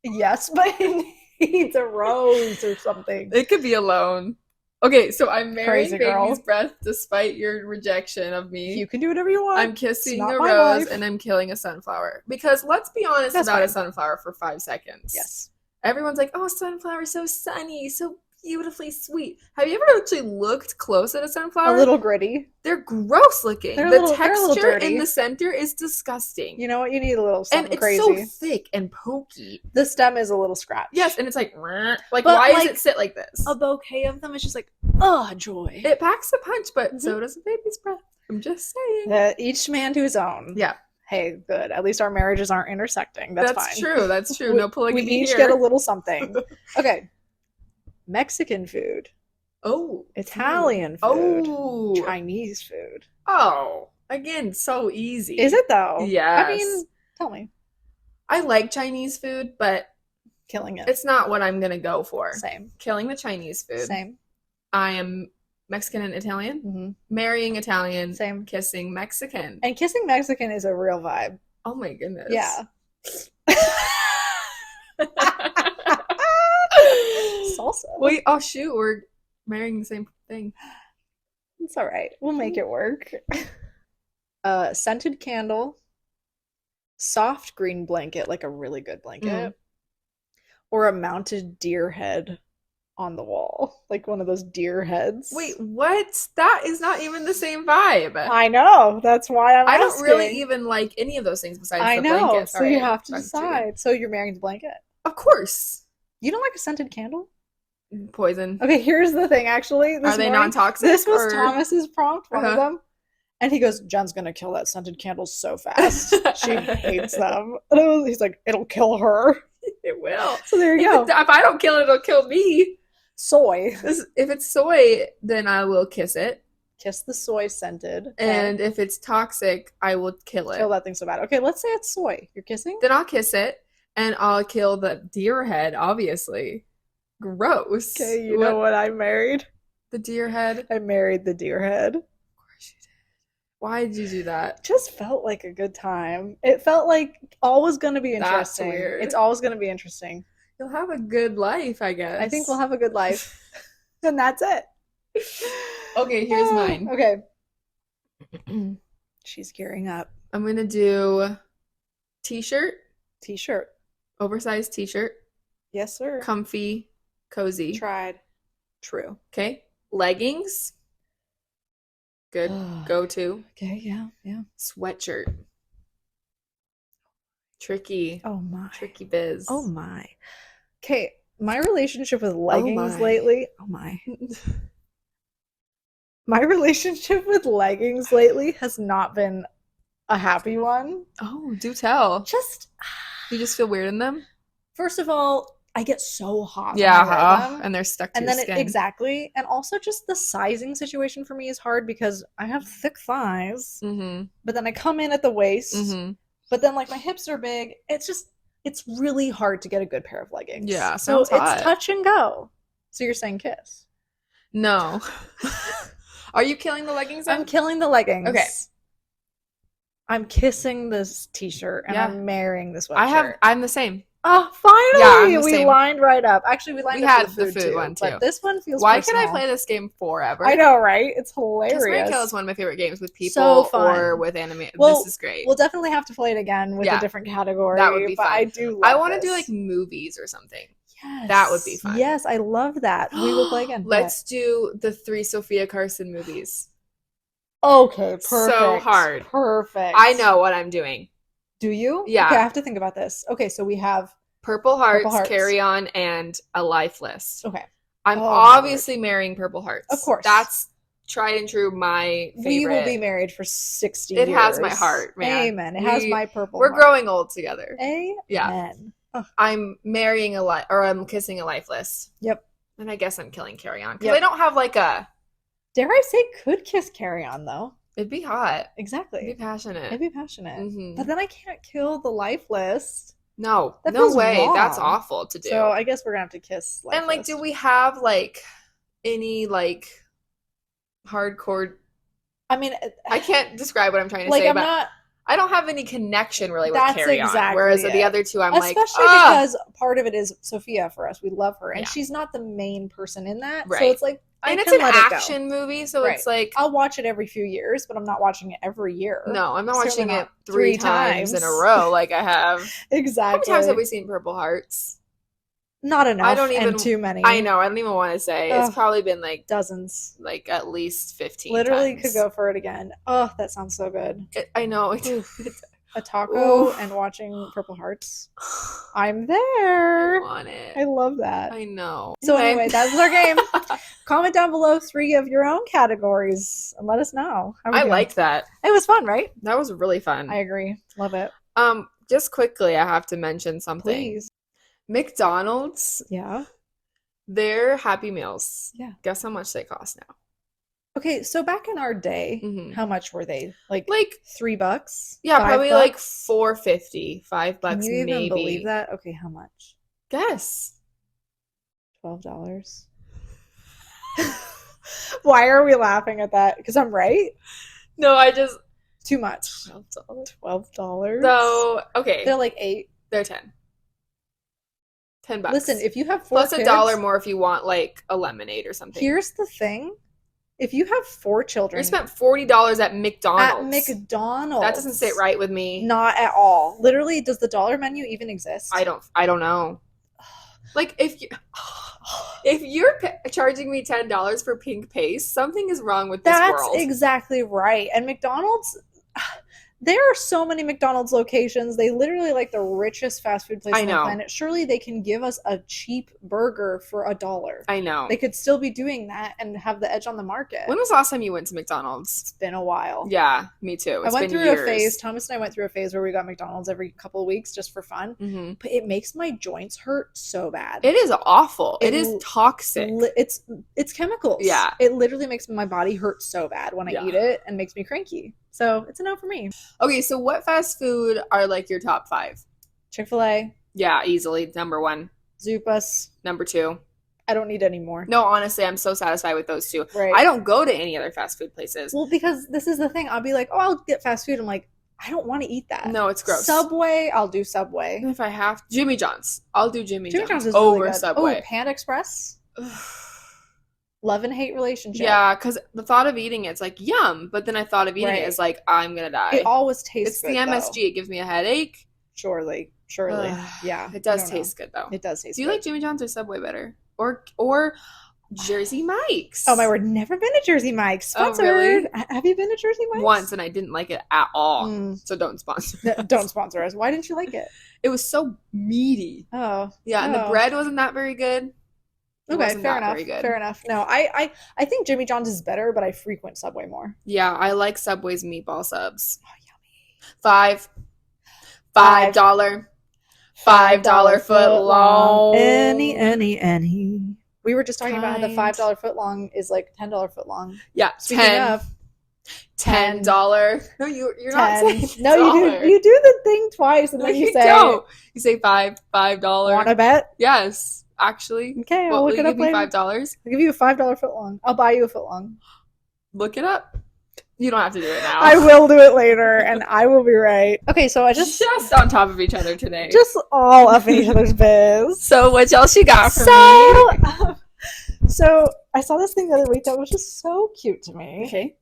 Yes, but it needs a rose or something. It could be alone. Okay, so I'm marrying baby's breath despite your rejection of me. You can do whatever you want. I'm kissing a rose and I'm killing a sunflower. Because let's be honest about a sunflower for 5 seconds. Yes. Everyone's like, oh, sunflower, so sunny, so beautifully sweet. Have you ever actually looked close at a sunflower? A little gritty. They're gross looking. The texture in the center is disgusting. You know what? You need a little something and it's crazy. So thick and pokey. The stem is a little scratched. Yes, and it's like why does it sit like this? A bouquet of them is just like, oh, joy. It packs a punch, but so does a baby's breath. I'm just saying. Each man to his own. Yeah. Hey, good. At least our marriages aren't intersecting. That's fine. True. That's true. No polygamy We each here. get a little something. Okay. Mexican food. Oh. Italian food. Oh. Chinese food. Oh. Again, so easy. Is it though? Yes. I mean, tell me. I like Chinese food, but killing it. It's not what I'm going to go for. Same. Killing the Chinese food. Same. I am Mexican and Italian. Mm-hmm. Marrying Italian. Same. Kissing Mexican. And kissing Mexican is a real vibe. Oh my goodness. Yeah. Salsa. Wait, oh shoot, we're marrying the same thing. It's all right. We'll make it work. Scented candle. Soft green blanket, like a really good blanket. Or a mounted deer head on the wall, like one of those deer heads. Wait, what? That is not even the same vibe. I know. That's why I'm I don't asking. really even like any of those things besides I the know. blanket. So you have to decide. So you're marrying the blanket. Of course. You don't like a scented candle? Poison. Okay, here's the thing, actually. Are they non-toxic? This was Thomas's prompt, one of Uh-huh. them. And he goes, Jen's gonna kill that scented candle so fast. She hates them. And he's like, it'll kill her. It will. So there you go. If I don't kill it, it'll kill me. Soy. If it's soy, then I will kiss it. Kiss the soy scented. Okay. And if it's toxic, I will kill it. Kill that thing so bad. Okay, let's say it's soy. You're kissing? Then I'll kiss it, and I'll kill the deer head, obviously. Gross. Okay, you know what I married? The deer head? I married the deer head. Of course you did. Why did you do that? Just felt like a good time. It felt like all was going to be interesting. That's weird. It's always going to be interesting. You'll have a good life, I guess. I think we'll have a good life. And that's it. Okay, here's mine. Okay. She's gearing up. I'm going to do t-shirt. T-shirt. Oversized t-shirt. Yes, sir. Comfy, cozy. Tried. True. Okay. Leggings. Good. Go-to. Okay, yeah. Sweatshirt. Tricky. Oh my. Tricky biz. Oh my. Okay, my relationship with leggings my. lately. Oh my. My relationship with leggings lately has not been a happy one. Oh, do tell. You just feel weird in them? First of all, I get so hot. Yeah, when I wear them. and they're stuck to And your then skin. exactly. And also just the sizing situation for me is hard because I have thick thighs, Mm-hmm. but then I come in at the waist, Mm-hmm. but then like my hips are big. It's really hard to get a good pair of leggings. Yeah, so sounds hot. it's touch and go. So you're saying kiss? No. Are you killing the leggings? I'm killing the leggings. Okay. I'm kissing this t-shirt and Yeah. I'm marrying this sweatshirt. I'm the same. Oh, finally! Yeah, I'm the we same. lined right up. Actually, we lined We up had for the food, one too. But this one feels Why personal. could I play this game forever? I know, right? It's Kiss Mary hilarious. Kill is one of my favorite games with people So fun. or with anime. Well, this is great. We'll definitely have to play it again with a different category. That would be but fun. I do love I want to this. do like movies or something. Yes. That would be fun. Yes, I love that. We will play again. Let's do the 3 Sophia Carson movies. Okay, perfect. So hard. Perfect. I know what I'm doing. Do you? Yeah. Okay, I have to think about this. Okay, so we have Purple Hearts, Purple Hearts. Carry On, and A Life List. okay. I'm Oh, obviously marrying Purple Hearts. Of course. That's tried and true my favorite. We will be married for 60 years. It has my heart, man. Amen. It has my purple We're heart. growing old together. Amen. Yeah. I'm marrying I'm kissing A Life List. Yep. And I guess I'm killing Carry On. Because Yep. I don't have like a... Dare I say could kiss Carry On, though? It'd be hot. Exactly. It'd be passionate. It'd be passionate. Mhm. But then I can't kill the life list. No. That No feels way. wrong. That's awful to do. So I guess we're going to have to kiss life And like, list. do we have like any like hardcore... I mean, I can't describe what I'm trying to like, say, I'm but not... I don't have any connection really with That's Carry On. exactly Whereas the it. other two, I'm like, Especially ah! because part of it is Sophia for us. We love her. And Yeah. she's not the main person in that. So Right. it's like, I And it's can an let it go. action movie, so Right. it's like, I'll watch it every few years, but I'm not watching it every year. no, I'm not Certainly watching not it three 3 times in a times. row like I have. Exactly. How many times have we seen Purple Hearts? Not enough. I don't even- and too many. I know, I don't even want to say. It's Ugh. probably been like Dozens. at least 15 Literally times. could go for it again. Oh, that sounds so good. I know. A taco Oof. and watching Purple Hearts. I'm I there. want it. I love that. I know. So anyway, that's our game. Comment down below 3 of your own categories and let us know. How we I doing. liked that. It was fun, right? That was really fun. I agree. Love it. Just quickly, I have to mention something. Please. McDonald's, Yeah. their Happy Meals. Yeah. Guess how much they cost now? Okay, so back in our day, Mhm. how much were they? Like Like, $3? yeah, probably like $5? $4.50, $5 Can you even maybe. believe that? Okay, how much? Guess. $12. Why are we laughing at that? Because I'm right? No, I just Too much. $12. $12. So okay, They're like 8. they're 10. $10. Listen, if you have 4 plus kids, $1 more if you want like a lemonade or something. here's the thing. If you have 4 children You spent $40 at at McDonald's. McDonald's. That doesn't sit right with me. Not at all. Literally, does the dollar menu even exist? I don't know. Like if you If you're charging me $10 for pink paste, something is wrong with this That's world. exactly right. And McDonald's, there are so many McDonald's locations. They literally like the richest fast food place I on the know. planet. Surely they can give us a cheap burger for $1. I know. They could still be doing that and have the edge on the market. When was the last time you went to McDonald's? It's been a while. Yeah, me too. I went through a phase. Thomas and I went through a phase where we got McDonald's every couple of weeks just for fun. Mm-hmm. But it makes my joints hurt so bad. It is awful. It is toxic. It's chemicals. Yeah. It literally makes my body hurt so bad when I eat it and makes me cranky. So it's a no for me. Okay, so what fast food are like your top 5? Chick-fil-A. Yeah, easily. Number 1. Zupas. Number 2. I don't need any more. No, honestly, I'm so satisfied with those 2. Right. I don't go to any other fast food places. Well, because this is the thing. I'll be like, oh, I'll get fast food. I'm like, I don't want to eat that. No, it's gross. Subway, I'll do Subway. If I have Jimmy John's, I'll do Jimmy John's is over really good. Subway. Oh, Panda Express. Love and hate relationship. Yeah, because the thought of eating it's like yum, but then I thought of eating it is like I'm gonna die. It always tastes it's good. It's the MSG. Though. It gives me a headache. Surely. Yeah. It does taste good though. It does taste good. Do you like Jimmy John's or Subway better? Or Jersey Mike's? Oh my word, never been to Jersey Mike's. Sponsored. Oh, really? Have you been to Jersey Mike's? Once, and I didn't like it at all. So don't sponsor us. Don't sponsor us. Why didn't you like it? It was so meaty. Oh. Yeah, and the bread wasn't that very good. Okay, fair enough. Fair enough. No, I think Jimmy John's is better, but I frequent Subway more. Yeah, I like Subway's meatball subs. Oh, yummy. $5 foot long. Any. We were just talking about how the $5 foot long is like $10 foot long. Yeah, Speaking of $10. No, you're 10. Not saying no, you do the thing twice and then you say don't. You say $5. Want to bet? Yes. Actually, okay, I'll look it up later. $5? I'll give you a $5 foot long. I'll buy you a foot long. Look it up. You don't have to do it now. I will do it later, and I will be right. Okay, so I just on top of each other today. Just all up in each other's biz. So what else you got for me? So I saw this thing the other week that was just so cute to me. Okay.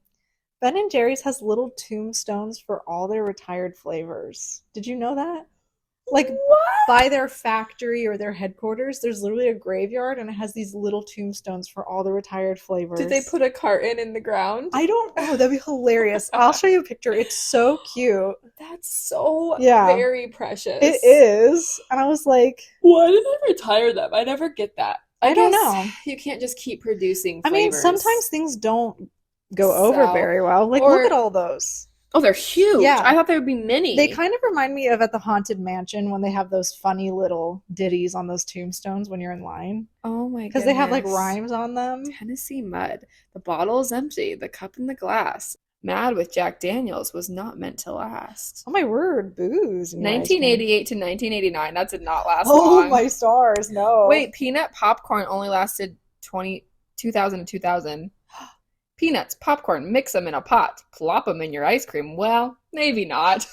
Ben & Jerry's has little tombstones for all their retired flavors. Did you know that? Like, what? By their factory or their headquarters, there's literally a graveyard, and it has these little tombstones for all the retired flavors. Did they put a carton in the ground? I don't know. That'd be hilarious. I'll show you a picture. It's so cute. That's so very precious. It is. And I was like, why did I retire them? I never get that. I don't know. You can't just keep producing flavors. I mean, sometimes things don't go over very well. Like, look at all those. Oh, they're huge. Yeah. I thought there would be many. They kind of remind me of at the Haunted Mansion when they have those funny little ditties on those tombstones when you're in line. Oh my goodness. Because they have like rhymes on them. Tennessee mud. The bottle is empty. The cup in the glass. Mad with Jack Daniels was not meant to last. Oh my word, booze. 1988 to 1989. That did not last long. Oh my stars, no. Wait, peanut popcorn only lasted 2000 to 2000. Peanuts, popcorn, mix them in a pot. Plop them in your ice cream. Well, maybe not.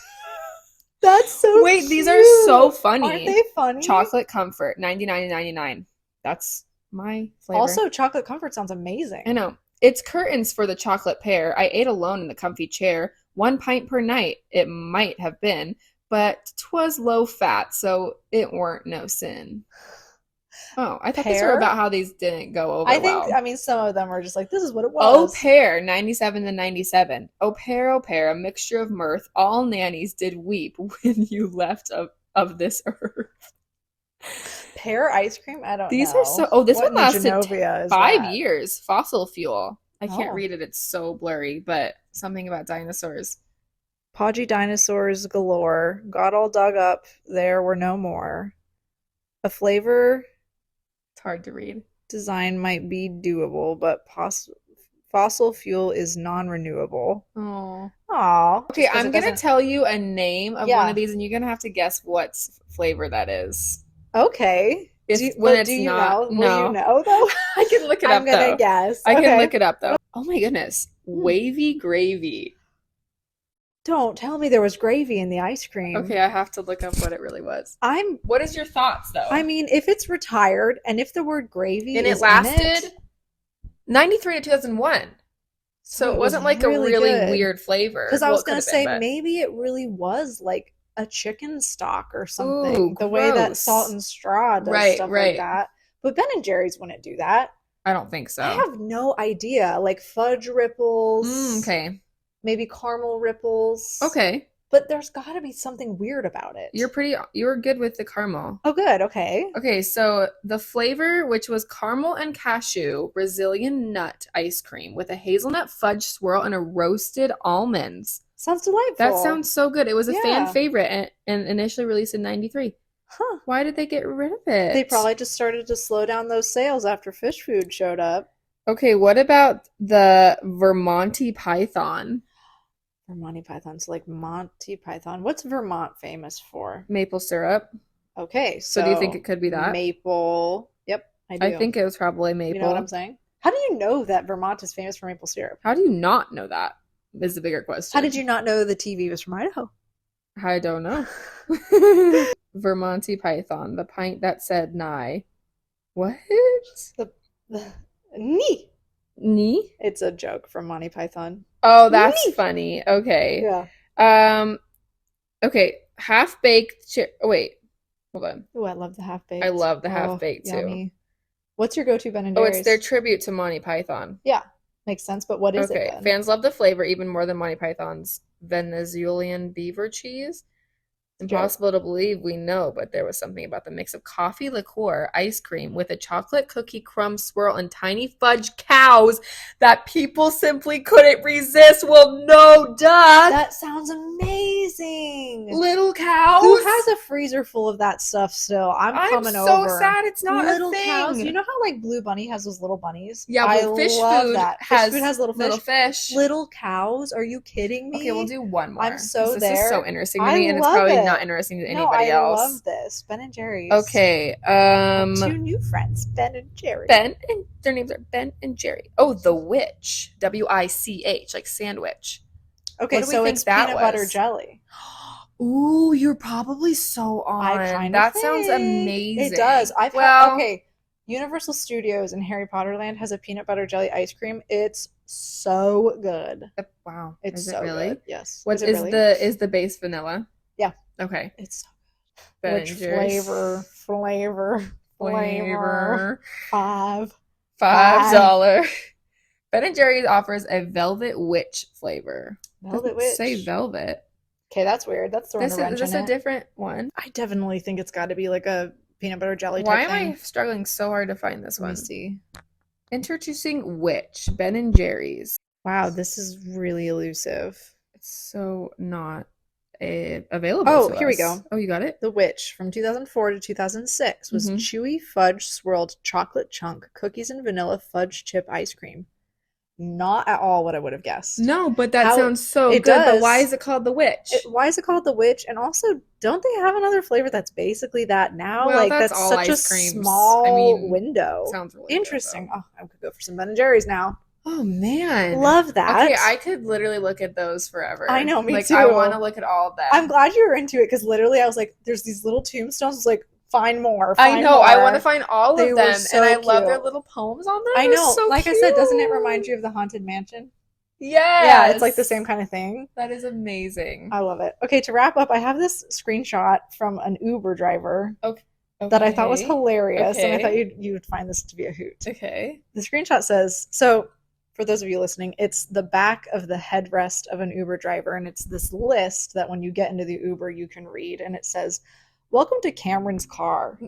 That's so Wait, cute. These are so funny. Aren't they funny? Chocolate Comfort, 99 and 99. That's my flavor. Also, Chocolate Comfort sounds amazing. I know. It's curtains for the chocolate pear. I ate alone in the comfy chair. 1 pint per night, it might have been, but 'twas low fat, so it weren't no sin. Oh, I thought these were about how these didn't go over I mean, some of them are just like, this is what it was. Au pair, 97 to 97. Au pair, a mixture of mirth. All nannies did weep when you left of this earth. Pear ice cream? I don't know. These are so... Oh, this one lasted 5 years. years. Fossil fuel. I can't read it. It's so blurry, but something about dinosaurs. Podgy dinosaurs galore. Got all dug up. There were no more. A flavor... Hard to read. Design might be doable, but fossil fuel is non-renewable. Oh. Okay, I'm going to tell you a name of one of these, and you're going to have to guess what flavor that is. Okay. Do you know? No. Will you know, though? I can look it up, I'm going to guess. I can look it up, though. Oh, my goodness. Wavy gravy. Don't tell me there was gravy in the ice cream. Okay, I have to look up what it really was. What is your thoughts, though? I mean, if it's retired and if the word gravy and is it lasted 93 to 2001. So it wasn't like really a really weird flavor. Because I was going to say maybe it really was like a chicken stock or something. Ooh, the way that Salt and Straw does stuff like that. But Ben and Jerry's wouldn't do that. I don't think so. I have no idea. Like fudge ripples, Okay. maybe caramel ripples. Okay. But there's got to be something weird about it. You're good with the caramel. Oh, good. Okay. Okay, so the flavor, which was caramel and cashew Brazilian nut ice cream with a hazelnut fudge swirl and a roasted almonds. Sounds delightful. That sounds so good. It was a fan Yeah. favorite and initially released in 93. Huh. Why did they get rid of it? They probably just started to slow down those sales after fish food showed up. Okay, what about the Vermonty Python? Vermonty Python. So like Monty Python. What's Vermont famous for? Maple syrup. Okay, So do you think it could be that? Maple. Yep, I do. I think it was probably maple. You know what I'm saying? How do you know that Vermont is famous for maple syrup? How do you not know that? Is the bigger question. How did you not know the TV was from Idaho? I don't know. Vermonty Python, the pint that said nigh. What? The knee. Knee? It's a joke from Monty Python. Oh, that's Nee. funny. Okay. Yeah. Okay. Half-baked oh, wait. Hold on. Oh, I love the half-baked. I love the half-baked too. Yummy. What's your go-to Ben and Oh, Jerry's? it's their tribute to Monty Python. Yeah, makes sense. But what is it Okay. then? Fans love the flavor even more than Monty Python's Venezuelan beaver cheese. Impossible to believe we know, but there was something about the mix of coffee liqueur, ice cream with a chocolate cookie crumb swirl and tiny fudge cows that people simply couldn't resist. Well, no, duh. That sounds amazing. Little cows. Who has a freezer full of that stuff still? I'm coming so over. sad it's not Little a thing. cows. You know how like Blue Bunny has those little bunnies? Yeah, I but fish love food that. has Fish food has little fish. Little cows? Are you kidding me? Okay, we'll do one more. I'm so this there. is so interesting to I me, and it's love probably it. not interesting to No, anybody I else. love this. Ben and Jerry's. Okay. Two new friends, Ben and Jerry. Ben and their names are Ben and Jerry. Oh, the Witch. W-I-C-H, like sandwich. Okay, What do we so think it's that peanut butter was? jelly. Ooh, you're probably so on. I kind of That sounds amazing. It does. Well, okay. Universal Studios in Harry Potter Land has a peanut butter jelly ice cream. It's so good. wow. It's is so it really? good. Yes. What is it really? is the base vanilla? Yeah. Okay. It's so Ben Which and Jerry's. flavor? Flavor. $5. $5. Ben and Jerry's offers a Velvet Witch flavor. Velvet Doesn't Witch. say velvet. Okay, that's weird. That's throwing a wrench Is this in a it. different one? I definitely think it's got to be like a peanut butter jelly Why type am thing. I struggling so hard to find this Let me one? see. Introducing Witch, Ben and Jerry's. Wow, this is really elusive. It's so not available. Oh, to here we us. go. Oh, you got it? The Witch from 2004 to 2006 was Mhm. chewy fudge swirled chocolate chunk cookies and vanilla fudge chip ice cream. Not at all what I would have guessed. No, but that How- sounds so it good. But does. why is it called the Witch? Why is it called the Witch? And also, don't they have another flavor that's basically that now? Well, like that's that's all such a ice creams. small I mean, window. Sounds really good, Interesting. though. Oh, I could go for some Ben and Jerry's now. Oh man, Love that. Okay, I could literally look at those forever. I know, me like, too. I want to look at all of them. I'm glad you were into it because literally I was like, there's these little tombstones. I was like, find more. I Find know. I more. want to find all They of were them, so and I love their cute. little poems on them. I They're know. so Like I said, doesn't it cute. remind you of the Haunted Mansion? Yes. Yeah, it's like the same kind of thing. That is amazing. I love it. Okay, to wrap up, I have this screenshot from an Uber driver that I thought was Okay. hilarious, and I Okay. thought you would find this to be a hoot. Okay. The screenshot says, so for those of you listening, it's the back of the headrest of an Uber driver, and it's this list that when you get into the Uber, you can read, and it says, "Welcome to Cameron's car.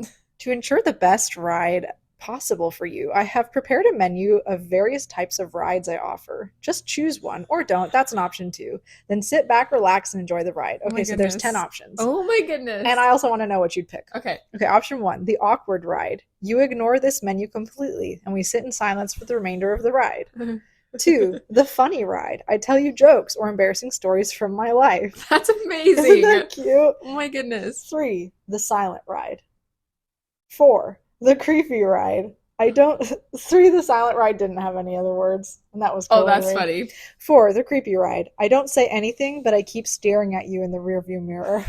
To ensure the best ride possible for you, I have prepared a menu of various types of rides I offer. Just choose one, or don't. That's an option too. Then sit back, relax, and enjoy the ride." Oh my Okay, so there's goodness. 10 options. Oh my goodness. And I also want to know what you'd pick. Okay. Okay, option 1, the awkward ride. You ignore this menu completely, and we sit in silence for the remainder of the ride. 2, the funny ride. I tell you jokes or embarrassing stories from my life. That's Isn't amazing. that cute? Oh my goodness. 3, the silent ride. 4, the creepy ride. I don't. 3, the silent ride didn't have any other words, and that was cool. Oh, that's to read. funny. 4, the creepy ride. I don't say anything, but I keep staring at you in the rearview mirror.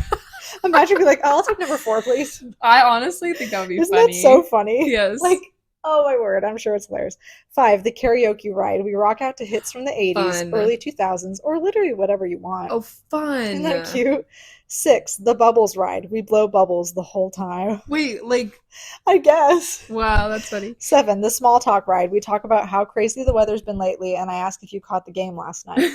Imagine being like, "Oh, I'll take number 4, please." I honestly think that would be Isn't funny. that so funny? Yes. Like, Oh my word, I'm sure it's hilarious. 5, the karaoke ride. We rock out to hits from the 80s, Fun. early 2000s, or literally whatever you want. Oh, fun. Isn't that cute? 6, the bubbles ride. We blow bubbles the whole time. Wait, like, I guess. wow, that's funny. 7, the small talk ride. We talk about how crazy the weather's been lately, and I ask if you caught the game last night.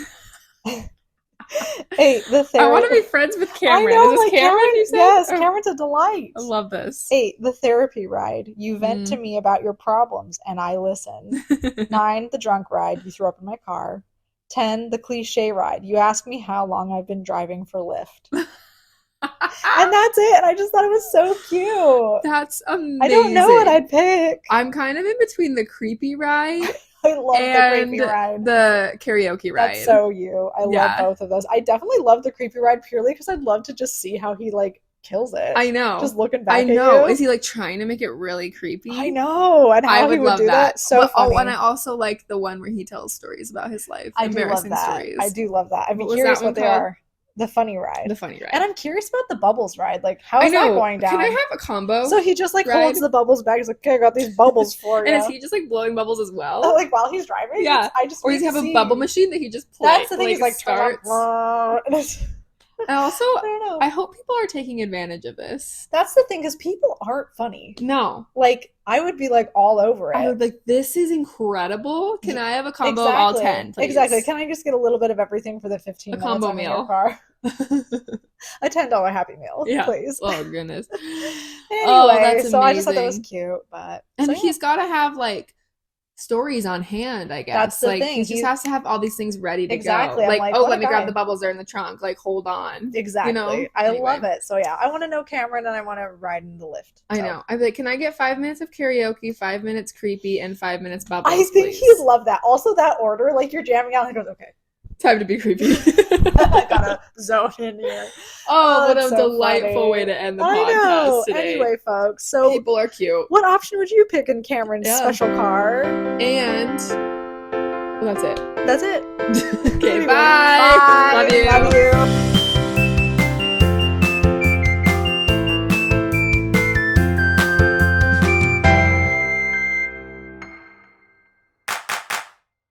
8, the therapy. I want to be friends with Cameron. I know, Is this like Cameron, you said? Yes, Oh, Cameron's a delight. I love this. 8, the therapy ride. You vent to me about your problems, and I listen. 9, the drunk ride. You throw up in my car. 10, the cliche ride. You ask me how long I've been driving for Lyft. And that's it. And I just thought it was so cute. That's amazing. I don't know what I'd pick. I'm kind of in between the creepy ride I love the and creepy ride. the karaoke ride. That's so you. I love Yeah. both of those. I definitely love the creepy ride purely because I'd love to just see how he like kills it. I know. Just looking back I at know. you. Is he like trying to make it really creepy? I know. And I how he would would love do that. So funny. Oh, and I also like the one where he tells stories about his life. I do love Embarrassing that. stories. I do love that. I'd be What was curious that one what they called? are. The funny ride. The funny ride. And I'm curious about the bubbles ride. Like, how I is know. that going down? Can I have a combo? So he just like ride? holds the bubbles back. He's like, okay, I got these bubbles for you. And is he just like blowing bubbles as well? Oh, like while he's driving? Yeah. I just Or does he have a bubble machine that he just plays? That's the thing. He's like, starts. and it's, And also, I don't know. I hope people are taking advantage of this. That's the thing, because people aren't funny. No. Like, I would be like all over it. I would be like, this is incredible. Can I have a combo of all 10, please? Exactly. Can I just get a little bit of everything for the 15 A minutes combo I'm in meal. your car? A $10 Happy Meal, Yeah. please. Oh, goodness. Anyway, Oh, that's so I just thought that was amazing. cute. But And so, yeah. he's got to have like stories on hand, I guess. That's the like thing. he just has to have all these things ready to Exactly. go. I'm Like, like, oh, what let a me grab guy. the bubbles. They're in the trunk. Like, hold on. Exactly. You know? I Anyway. love it. So yeah, I want to know Cameron and I want to ride in the lift. I So. know. I'd be like, can I get 5 minutes of karaoke, 5 minutes creepy, and 5 minutes bubbles, I think please? he'd love that. Also, that order, like you're jamming out, and he goes, "Okay, Time to be creepy. I gotta zone in here." Oh, what a that's so delightful funny. way to end the I podcast know. today. Anyway, folks, so People are cute. what option would you pick in Cameron's Yeah. special car? And well, that's it. That's it. Okay, Anyway, bye. bye. Love you. Love you.